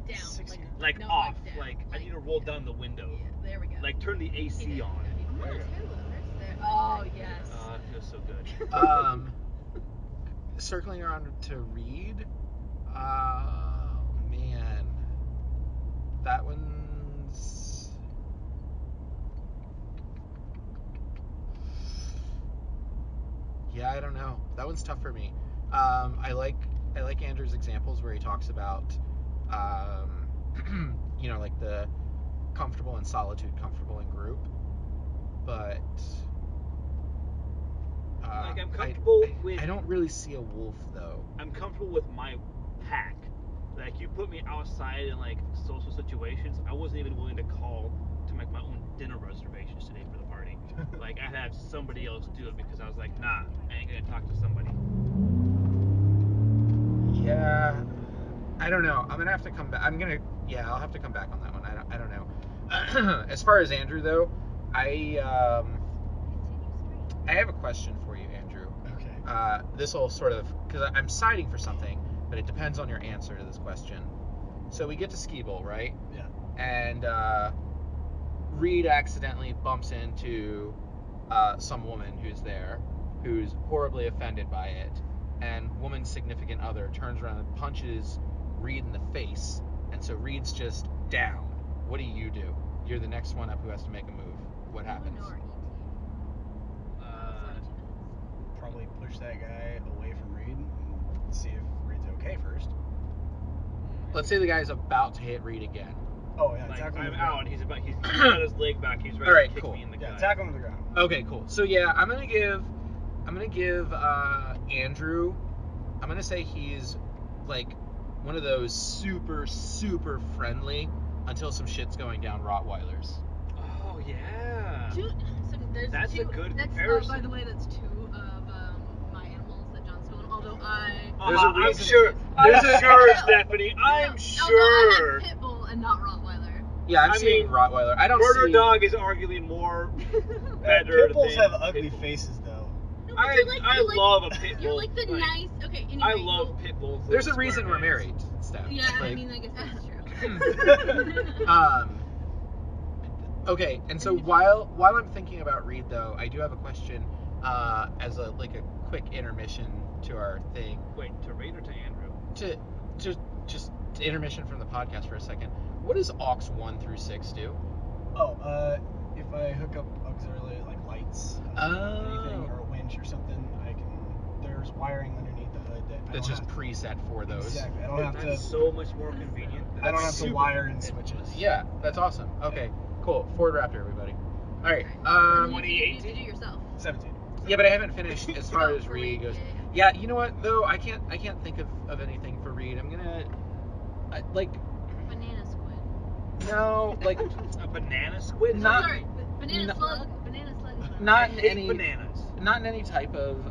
down. 60. Like no, off. down. Like I need to roll down the window. Yeah, there we go. Like turn the AC on. I'm not There you go. terrible. There's there. Oh yes. It feels so good. Circling around to Reed. Oh man, that one's. Yeah, I don't know. That one's tough for me. I like Andrew's examples where he talks about, like the comfortable in solitude, comfortable in group, but. Like I'm comfortable with. I don't really see a wolf though. I'm comfortable with my pack. Like you put me outside in like social situations, I wasn't even willing to call to make my own dinner reservations today for the party. Like I had somebody else do it because I was like, nah, I ain't gonna talk to somebody. Yeah, I don't know. I'm gonna have to come back. I'll have to come back on that one. I don't know. As far as Andrew though, I have a question for you, Andrew. Okay. This will sort of, because I'm siding for something, but it depends on your answer to this question. So we get to Skeeble, right? Yeah. And Reed accidentally bumps into some woman who's there, who's horribly offended by it, and woman's significant other turns around and punches Reed in the face, and so Reed's just down. What do? You're the next one up who has to make a move. What happens? Probably push that guy away from Reed and see if Reed's okay first. Let's say the guy's about to hit Reed again. Oh yeah, Like tackle him I'm to the out. ground. He's got his leg back. He's ready All right, to kick cool. me in the Yeah, gut. tackle him to the ground. Okay, cool. So yeah, I'm gonna give Andrew. I'm gonna say he's like one of those super friendly until some shit's going down Rottweilers. Oh yeah. So there's That's a two, good that's, comparison. by the way, that's two of my animals that John stole. Although There's a I'm reason- sure. there's I'm a- sure, Stephanie. I'm Although sure. I have pit bull and not Rottweiler. Yeah, I'm I seeing mean, Rottweiler. I don't Murder see. dog is arguably more better. Pit bulls than have ugly pit bull. faces though. No, but you're like, you're like, love a pit bull. You're like the nice. Okay, anyway. I love pit bulls. There's a Those reason square we're heads. married, Steph. Yeah, I Like, mean, I guess that's true. Okay, and so while I'm thinking about Reed though, I do have a question as a quick intermission to our thing. Wait, to Reed or to Andrew? To just intermission from the podcast for a second. What does aux 1 through 6 do? Oh, if I hook up auxiliary like lights, anything, or a winch or something, they're there's wiring underneath the hood that I That's don't just have preset for those. Exactly. I don't have to. That's so much more convenient. I don't have to super- wire in switches. Yeah, that's awesome. Okay, cool. Ford Raptor, everybody. All right. And then you have to do it yourself. 17. Yeah, but I haven't finished as far Oh, as for Reed Reed, goes. yeah. Yeah, you know what though? I can't think of anything for Reed. I'm gonna like Banana squid. no like A banana squid? Not- Sorry, banana no- slug. Banana slug is what I'm not I in hate any bananas. not in any type of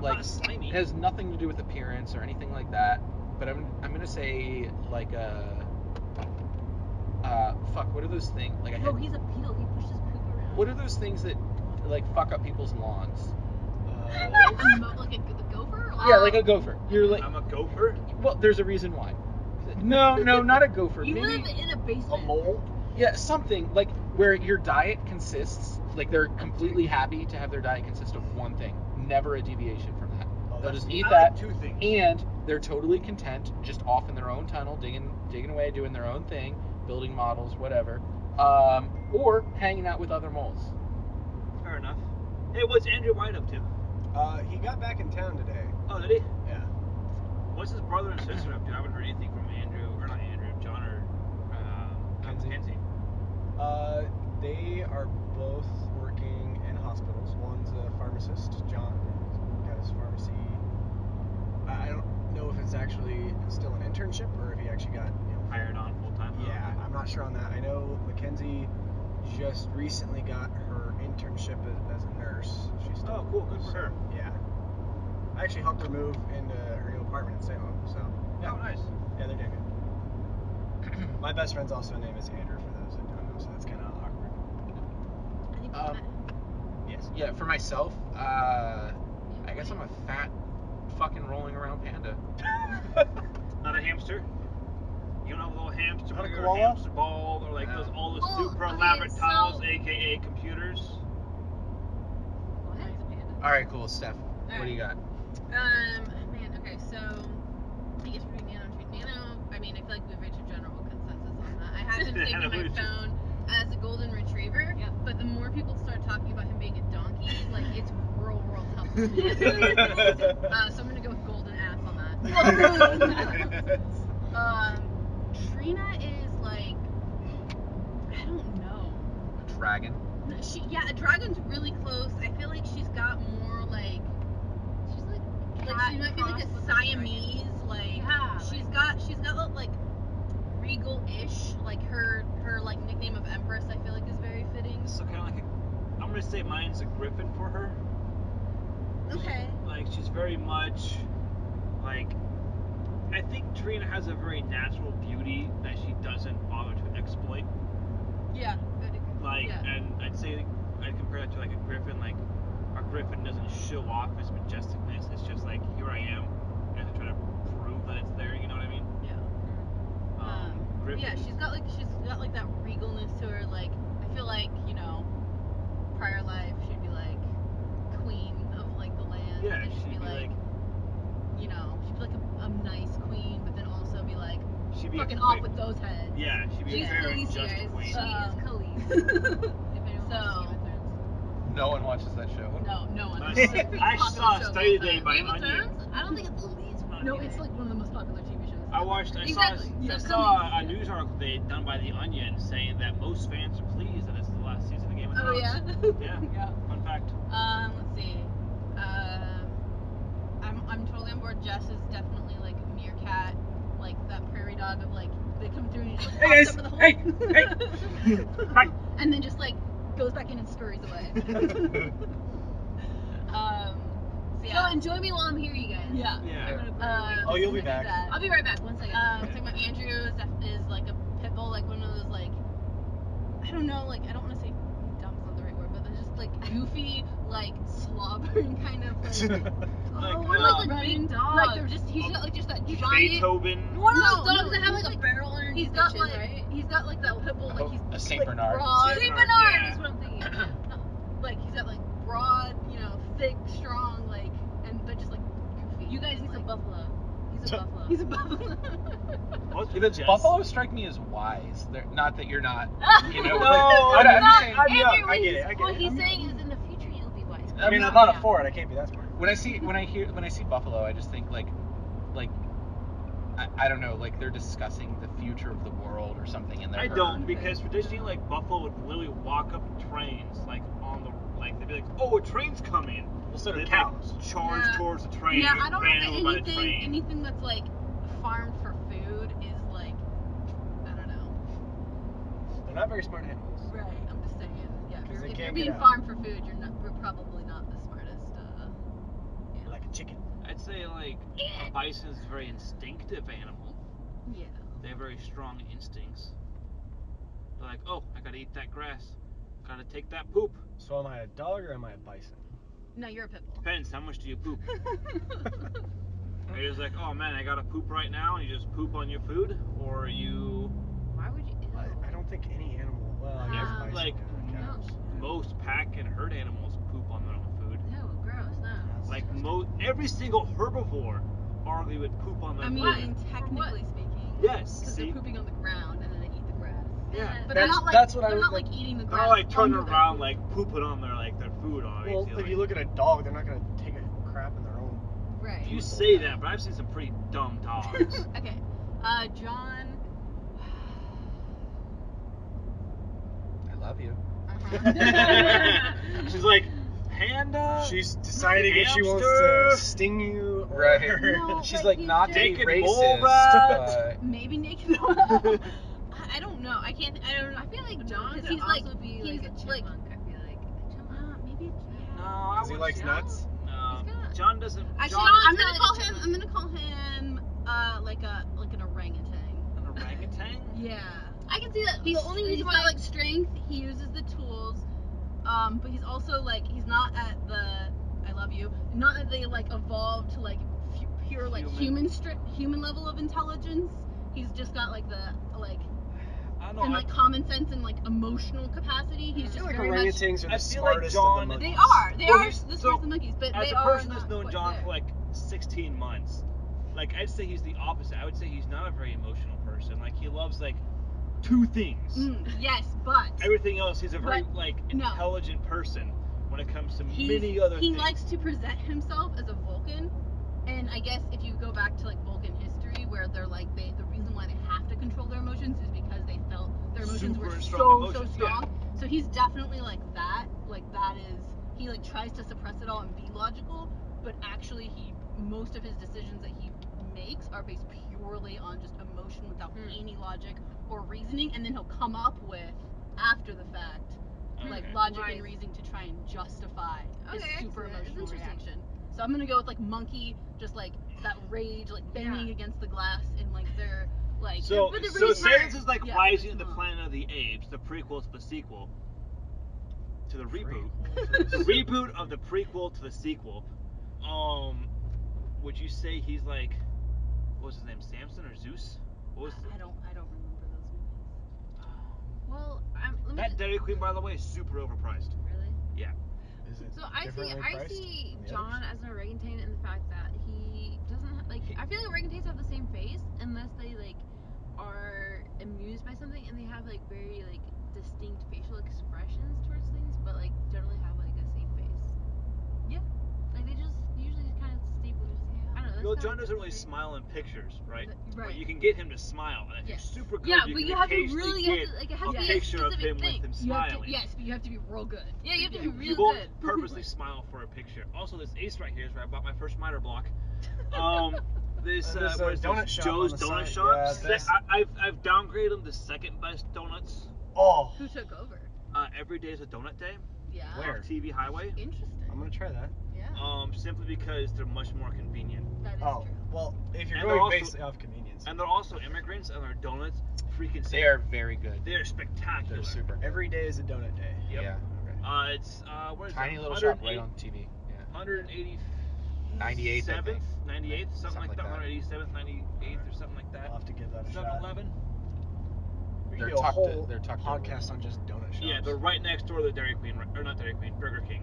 like Not slimy. it has nothing to do with appearance or anything like that. But I'm gonna say like a fuck. What are those things? Like a No, he's a beetle. He pushes poop around. what are those things that like fuck up people's lawns? Like a gopher? Yeah, like a gopher. You're like I'm a gopher? well, there's a reason why. No, not a gopher. You Maybe live in a A basement. mole? yeah, something like where your diet consists like they're completely happy to have their diet consist of one thing, never a deviation from that. Oh, They'll that's just neat. eat I that, like two things. and they're totally content, just off in their own tunnel, digging away, doing their own thing, building models, whatever, or hanging out with other moles. Fair enough. Hey, what's Andrew White up to? He got back in town today. Oh, did he? Yeah. What's his brother and sister up to? I haven't heard anything from Andrew, or not Andrew, John or Kenzie. They are both working in hospitals. One's a pharmacist, John. He's got his pharmacy. I don't know if it's actually still an internship or if he actually got Hired on full time. Yeah, I'm not sure on that. I know Mackenzie just recently got her internship as a nurse. She's still, Oh, cool. Good for her. Yeah. I actually helped her move into her new apartment in Salem, so yeah. Oh, nice. Yeah, they're doing good. My best friend's also name is Andrew, for those that don't know, so that's kind of awkward. I think Um, Yes. Yeah, for myself, I guess I'm a fat fucking rolling around panda. Not a hamster? You don't have a little hamster Not a or a koala? hamster ball or like No. those all the Well, super okay, elaborate so- tunnels, aka computers. What? He's a panda. All right, cool, Steph. What do you got? Man, okay, so I guess we're doing Nano. I mean, I feel like we've reached a general consensus on that. I have him saved in my phone as a golden retriever, Yep. but the more people start talking about him being a donkey, like it's real tough. So I'm gonna go with golden ass on that. Trina is like, I don't know. Dragon. A dragon's really close. I feel like she's got more like she might be like a Siamese, like Yeah, she's got like regal-ish, like her like nickname of Empress. I feel like is very fitting. So kind of like I'm gonna say mine's a griffin for her. Okay. Like she's very much like I think Trina has a very natural beauty that she doesn't bother to exploit. Yeah. Like, Yeah. and I'd say I'd compare that to like a griffin. Like, a griffin doesn't show off its majesticness. It's just like, here I am, and I try to prove that it's there. You know what I mean? Yeah. Griffin. Yeah, she's got like that regalness to her. Like I feel like prior life she'd be like queen of like the land. Yeah, and she'd be like she'd be like a nice queen, but then also be like she'd be fucking a off with those heads. Yeah, she'd be She's a fair and Khaleesi, just guys. queen. She is Khaleesi. So If anyone watches Game of Thrones. No one watches that show. no one. I It's a big I popular saw a show study about today that. by Game of Onion. Thrones? I don't think it's the least one. No, it's like one of the most popular TV shows. I Exactly. I So saw a Khaleesi. news article today done by The Onion saying that most fans are pleased that it's the last season of Game of Oh Thrones. yeah. Yeah. Yeah. Fun fact. Let's see. I'm totally on board. Jess is definitely like a meerkat, like that prairie dog of like they come through and just Hey, pops guys. over the hole. Hey. Hi. And then just like goes back in and scurries away. So yeah. So enjoy me while I'm here, you guys. Yeah. Yeah. I'm gonna put it away. Oh, you'll be do back. that. I'll be right back. 1 second. Talking about Andrew is like a pit bull, like one of those like I don't know, like I don't want to say dumb's not the right word, but they're just like goofy, like slobbering kind of like Like, running dogs. like they're just he's got like just that giant Beethoven. One of those No, dogs that have he's like a like- barrel underneath he's got the like chin, right? he's got like that pit bull, like he's A Saint like Bernard. broad, Saint Saint Bernard, Bernard yeah. is what I'm thinking. like he's got like broad, thick, strong, like but just like goofy. You guys, he's a like, buffalo. He's a buffalo. He's a buffalo. What's Yeah, with the Jess? buffalo strike me as wise. They're, not that you're not, you know. No, like, I'm just saying. I'm young. Andrew, I get it. What he's saying is in the future you'll be wise. I mean, I'm not a Ford. I can't be that smart. when I see buffalo, I just think like I don't know, like they're discussing the future of the world or something in their I herd. don't, because traditionally, like, buffalo would literally walk up trains, like, on the, like, they'd be like, oh, a train's coming. Well, so do They'd, cows. like, charge Yeah. towards the train. Yeah, get I don't ran know over by that the train. anything that's like farmed for food is like, I don't know. They're not very smart animals. Right. I'm just saying. Yeah. 'Cause they If can't you're get being out. farmed for food, you're probably not the smartest. Like a chicken. I'd say, like, a bison is a very instinctive animal. Yeah. They have very strong instincts. They're like, oh, I gotta eat that grass. Gotta take that poop. So am I a dog or am I a bison? No, you're a pit bull. Depends, how much do you poop? Are you just like, oh man, I gotta poop right now, and you just poop on your food? Or are you... Why would you? Ew. I don't think any animal. Well, I guess bison like, do, or cows. most pack and herd animals poop on their own food. Ew, gross. No. Like, every single herbivore arguably would poop on their I food. mean, technically speaking. Yes, Because see? they're pooping on the ground and then they eat the grass. Yeah. But they're That's- not like that's what I they're was not like- like eating the They're grass. not like turning under their around, poop. like pooping on their food, Well, obviously. if like, you look at a dog, they're not gonna take a crap in their own. Right. you say that, but I've seen some pretty dumb dogs. Okay. John. I love you. Uh-huh. She's like, panda. She's deciding if she wants Hamster. to sting you or. Right. No, She's but like he's not to be naked racist, mole rat. but Maybe naked. I don't know. I can't. I don't know. I feel like John Because could he's also like be he's like a chipmunk. I feel like a chipmunk. maybe a cat. No, I Because he wouldn't likes say- nuts. No, He's got- John doesn't. Actually, John I'm is gonna not call like a him. chipmunk. I'm gonna call him like an orangutan. an orangutan. Yeah. I can see that. He's The only reason he's why got like strength. He uses the tools. But he's also like he's not at the I love you. Not that they like evolved to like pure like human level of intelligence. He's just got like the like I don't know. and like common sense and like emotional capacity. He's I just feel like very much. orangutans are I the feel like smartest John- of the monkeys. They are. They Well, are he's- the so, smartest monkeys, but as they a are person that's not known quite John there. for like 16 months, like I'd say he's the opposite. I would say he's not a very emotional person. Like he loves like two things. Yes, but Everything else, he's a very But, like no. intelligent person when it comes to he many other things. likes to present himself as a Vulcan, and I guess if you go back to like Vulcan history, where they're like the reason why they have to control their emotions is because they felt their emotions Super were strong so emotions, strong. So he's definitely like that. Like that is he like tries to suppress it all and be logical, but actually most of his decisions that he makes are based purely on just emotion without any logic or reasoning, and then he'll come up with after the fact like Okay. logic Right. and reasoning to try and justify his Okay, I can super see that. It's emotional interesting. reaction. So I'm gonna go with like monkey, just like that rage, like banging Yeah. against the glass, and like they're like. So, but they're so really say smart. this is like Yeah, Rising they're of the smart. Planet of the Apes, the prequel to the sequel to the reboot. Prequel to The the reboot of the prequel to the sequel. Would you say he's like, what was his name, Samson or Zeus? What was I don't remember those movies. Well, let me that just, Dairy Queen, by the way, is super overpriced. really. Is it So I differently priced see than the John others? as an orangutan in the fact that he doesn't like. I feel like orangutans have the same face unless they like are amused by something and they have like very like distinct facial expressions towards things, but like generally have like a same face. Yeah. Like they just usually just kind of staple. I don't know. Well, that's John kinda doesn't really crazy. smile in pictures, right? Right. But you can get him to smile, and if Yes. you're super good, Yeah, you but can you have to occasionally really get like it has a to be a picture of specific him thing. with him You have to, smiling. yes, but you have to be real good. Yeah, you have to be You real won't good. purposely smile for a picture. Also, this ace right here is where I bought my first miter block. This There's a what is donut this? shop Joe's on the Donut side. Shop. Yeah, that's- I've downgraded them to second best donuts. Oh, Who took over? Every day is a donut day. Yeah. Where? Off TV Highway. Interesting. I'm gonna try that. Yeah. Simply because they're much more convenient, That is Oh, true. well, if you're And going they're also- based off convenience, and they're also immigrants, and their donuts freaking. they are very good. They're spectacular. They're super good. every day is a donut day. Yep. Yeah. It's what is Tiny it? little shop right on TV. Yeah. 180. 98th, I think. 98th, something like that. that. 187th, 98th, or something like I'll that. have to give that a shot. 7-Eleven. We They're could do a tucked- whole they're tucked podcast on just donut shops. Yeah, they're right next door to the Dairy Queen, or not Dairy Queen, Burger King.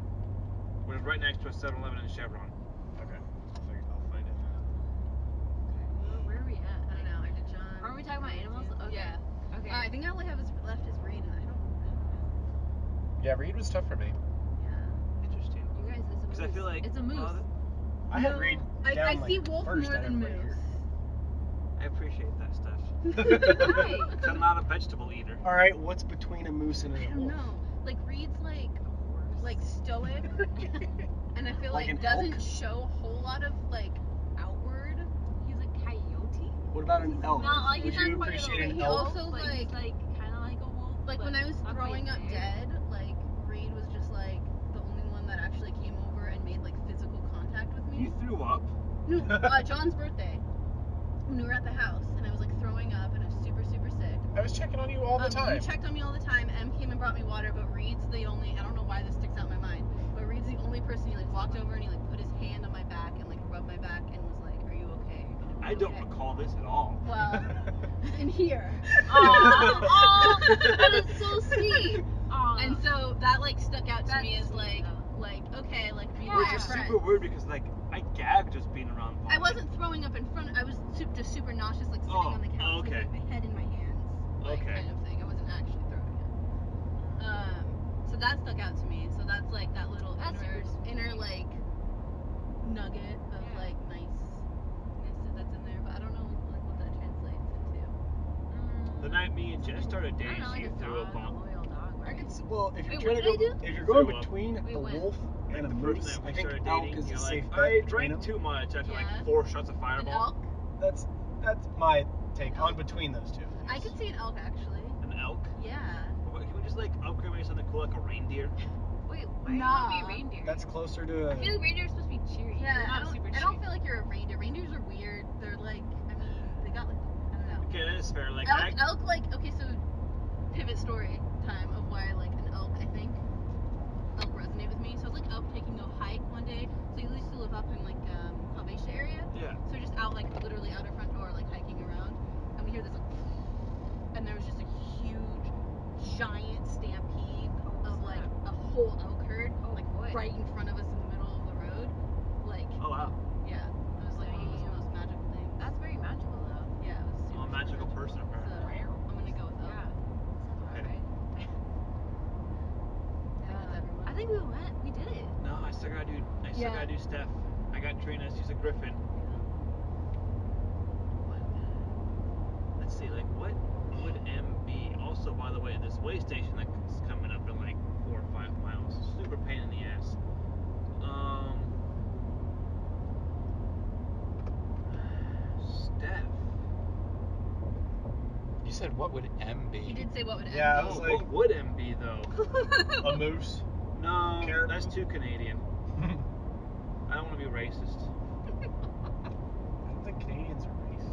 Which is right next to a 7-Eleven and Chevron. Okay, I'll find it. Where are we at? I don't know. Did John? Aren't we talking about animals? Okay. Yeah. Okay. I think I only have left his Reed, and I don't know. Yeah, Reed was tough for me. Yeah. Interesting. You guys, it's a moose. Because I feel like It's a moose. I had Reed down I like see wolf first more out of than everybody moose. I appreciate that stuff. Why? 'Cause I'm not a vegetable eater. All right, what's between a moose and a I don't wolf? know. Like Reed's like stoic, and I feel Like like an doesn't elk? show a whole lot of like outward. He's a coyote. What about an elk? Not like Would he's you not quite appreciate a an He elk? also like he's like kind of like a wolf. Like but when I was not quite throwing up there. dead, like Reed was just like the only one that actually came over and made like physical contact with You me. threw up. No, John's birthday. When we were at the house and I was like throwing up and I was super sick. I was checking on you all the time. You checked on me all the time. Em came and brought me water, but Reed's the only. I don't know why this sticks out in my mind, but Reed's the only person. He like walked over and he like put his hand on my back and like rubbed my back and was like, "Are you okay? Are you gonna be I don't okay?" recall this at all. Well, in here. Aw, that is so sweet. Aw. And so that like stuck out to That's me as sweet, like okay, like we Yeah. were Which is friends. super weird because like I gagged just being around vomit. I wasn't throwing up in front. I was just super nauseous, like sitting on the couch okay. with like, my head in my hands, like Okay. kind of thing. I wasn't actually throwing up. So that stuck out to me. So that's like that little That's super sweet. inner like nugget of Yeah. like niceness that's in there. But I don't know like what that translates into. The night me and Jess started I dating, don't know, like she a threw dog, up on. a loyal dog, I right? could see, well, if you're Wait, trying what to did go, they do? if you're Threw going up. between Wait, the when? wolf and a The first moose, night we I think started elk dating, is you're a like, safe bet I between drank them. too much after Yeah. like 4 shots of An Fireball. elk? That's my take on between those two. I could see an elk actually. An elk? Yeah. Can we just like upgrade maybe something cool like a reindeer? Wait, why Nah. are you not be a reindeer? That's closer to I feel like reindeer are supposed to be cheery. Yeah, They're not super cheery. I don't feel like you're a reindeer. Reindeers are weird. They're like, I mean, they got like, I don't know. Okay, that is fair. Like Elk, like, okay, so pivot story time of why, like, an elk, I think, elk resonate with me. So I was, like, out taking a hike one day. So you used to live up in, like, Calvacia area. Yeah. So we're just out, like, literally out our front door, like, hiking around. And we hear this, like, and there was just a huge, giant stampede of, like, a whole elk herd, like, right in front of us in the middle of the road. Like, Oh wow. yeah, it was, like, one of the most magical things. That's very magical, though. Yeah, it was super, I'm a magical super person, So, apparently. I'm gonna go with elk. Yeah. Sounds about Okay. right. I think that's everyone. I think we did it. No, I still Yeah. gotta do Steph. I got Trina, she's a griffin. Let's see, like what would M be? Also, by the way, this way station that's coming up in like 4 or 5 miles. Super pain in the ass. Steph. You said what would M be? He did say what would Yeah, I end. was Oh, like- what would M be though? a moose. No, Caribou? that's too Canadian. I don't want to be racist. I don't think Canadians are race.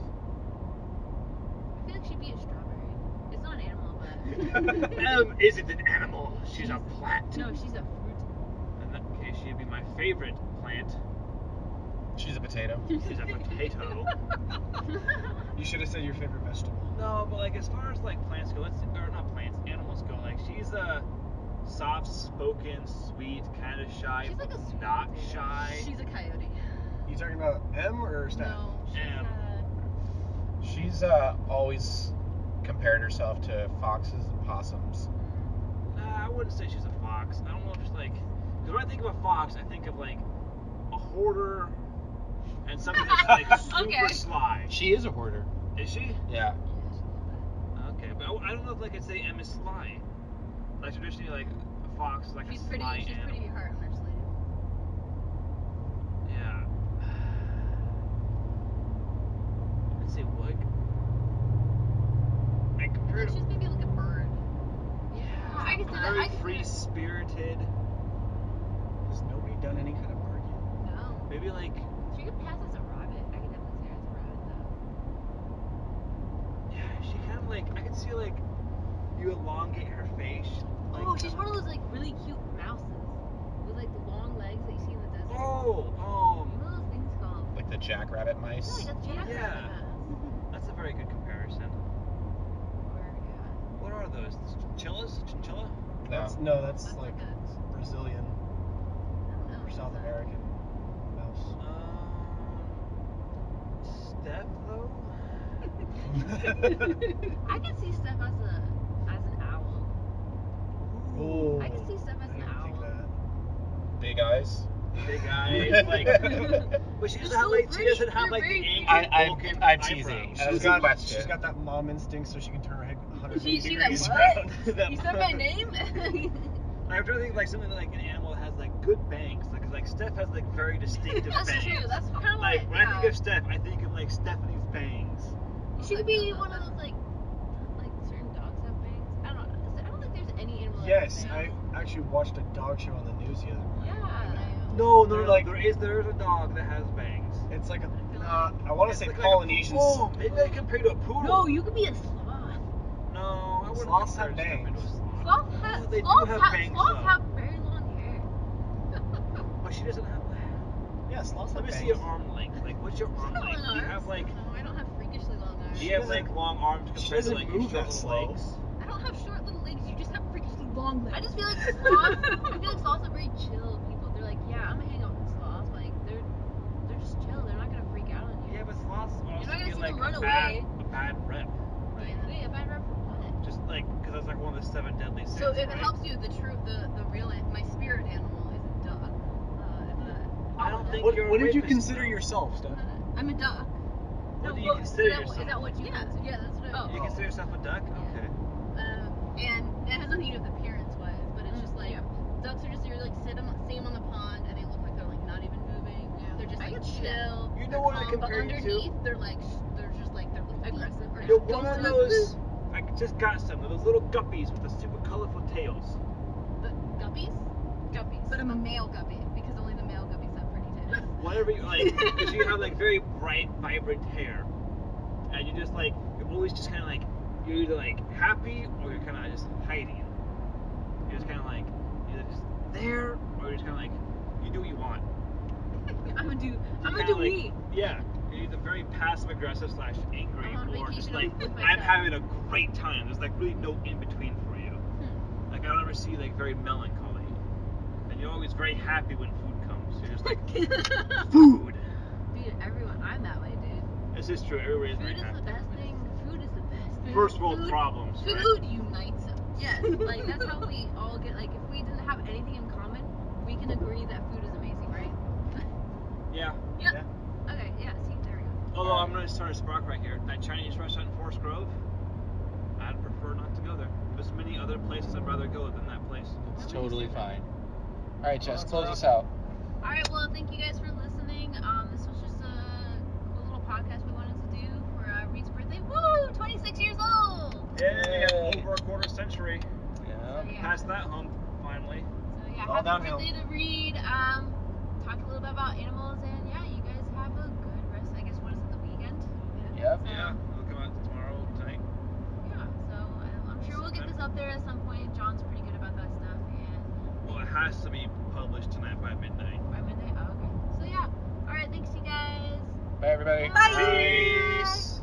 I feel like she'd be a strawberry. It's not an animal, but M isn't an animal. She's a plant. no, she's a fruit. In that case, she'd be my favorite plant. She's a potato. She's a potato. You should have said your favorite vegetable. No, but like as far as like plants go, or not plants, animals go. Like she's a soft-spoken, sweet, kind of shy, She's like but a sweet not potato. shy. She's a coyote. You talking about M or Steph? No, she's M. She's always compared herself to foxes and possums. I wouldn't say she's a fox. I don't know if she's like. Because when I think of a fox, I think of like a hoarder and something that's like super Okay. sly. She is a hoarder. Is she? Yeah. Okay, but I don't know if I could say M is sly. Like traditionally, like a fox is like She's a pretty. sly She's animal. pretty heart on her sleeve. Yeah. Let's see what. I compared. She's maybe like a bird. Yeah. I can see that. Very I can see free that. spirited. Has nobody done any kind of bird yet? No. Maybe like. She could pass as a rabbit. I could definitely see her as a rabbit, though. Yeah, she kind of like. I could see like. You elongate her face. Like, Oh, she's one of those like really cute mouses with like the long legs that you see in the desert. Oh, What are those things called? Like the jackrabbit mice. No, like a jackrabbit Yeah. mouse. that's a very good comparison. Or yeah. What are those? Chinchillas? Chinchilla? No. That's That's like like a. Brazilian I don't know. or South American mouse. Steph though. I can see Steph as an owl. Oh, I can see Steph as I an didn't think owl. that. Big eyes. big eyes, like. But she doesn't have like she doesn't have like the angry Vulcan I'm teasing. eyebrows. That was She's a got, question. she's got that mom instinct, so she can turn her head 180 She degrees that around. what? That You said my name? I'm trying to think like something like an animal that has like good bangs, like Steph has like very distinctive That's bangs. true. That's kind of Like when I think yeah. of Steph, I think of like Stephanie's bangs. She could be one of those like certain dogs have bangs. I don't know. I don't think there's any animal. that has Yes, I bangs. actually watched a dog show on the news the other day. Yeah. No, They're like like- there's a dog that has bangs. It's like a, I want to It's say like Polynesian. Oh, maybe I compare to a poodle. No, you could be a sloth. No, I wouldn't Sloths compare have Steph into a bangs. sloth. They do have bangs, sloths though. have very long hair. But she doesn't have. Yeah, sloths Let have me see bangs. your arm length. Like, what's your arm Long length? Do you arms. have like? No, I don't have freakishly long arms. Do you have like long arms She compared to doesn't like your move short that little slow. legs? I don't have short little legs. You just have freakishly long legs. I just feel like sloths. I feel like sloths are very chill people. They're like, yeah, I'm gonna hang out with sloths. Like they're just chill. They're not gonna freak out on you. Yeah, but sloths You're also not gonna get see like them run a away. bad rep. Right? Wait, a bad rep for what? Just like because that's like one of the 7 deadly sins. So if it right? helps you, the real my spirit animal is a duck. I don't think What, you're. what a did you rapist, consider though. yourself, Steph? I'm a duck. What do you well, consider is yourself? that what you? Yeah, Yeah, that's what. You Oh. consider yourself a duck? Okay. And it has nothing to do with appearance wise, but it's just like Yeah. ducks are just you're like see them on the pond and they look like they're like not even moving. Yeah. They're just I like can see that. chill. You they're know what I calm, but compare you to? underneath they're like they're just like they're Aggressive. Or You're just one of don't those. I just got some of those little guppies with the super colorful tails. The guppies. But I'm a male guppy because only the male guppies have pretty tails. Whatever you like, because you have like very bright, vibrant hair, and you just like you're always just kind of like you're either like happy or you're kind of just hiding. You're just kind of like either just there or you're just kind of like you do what you want. I'm gonna do Kinda like, me. Yeah, you're either very passive aggressive / angry, I'm on or just vacation like with my I'm dad. having a great time. There's like really no in between for you. Like I don't ever see like very melancholy, and you're always very happy when food comes. You're just like food. Dude, I'm that way, dude. This is true. Everybody's Food very is happy. the best thing. Food is the best thing. First world Food- problems, right? Food unites us. Yes, like that's how we all get. Like if we didn't have anything in common, we can agree that food is amazing, right? Yeah. Yep. Okay, yeah. See, there we go. Although I'm gonna start a spark right here. That Chinese restaurant in Forest Grove, I'd prefer not to go there. There's many other places I'd rather go than that place. It's totally fine. All right, Jess, That's close all. us out. All right. Well, thank you guys for listening. This was just a cool little podcast we wanted to do for Reed's birthday. Woo! 26 years old. Yay! Yay. Over a quarter century. Yeah. Yeah. Past that hump, finally. So yeah, All happy downhill. birthday to Reed. Talk a little bit about animals, and yeah, you guys have a good rest. I guess what is it, the weekend? Yep. Yeah, it'll come out tomorrow, tonight. Yeah. So I'm sure we'll get this up there at some point. John's pretty good about that stuff, and Well, it has to be published tonight by midnight. by midnight. Oh, okay. So yeah. All right. Thanks, you guys. Bye, everybody. Bye. Peace.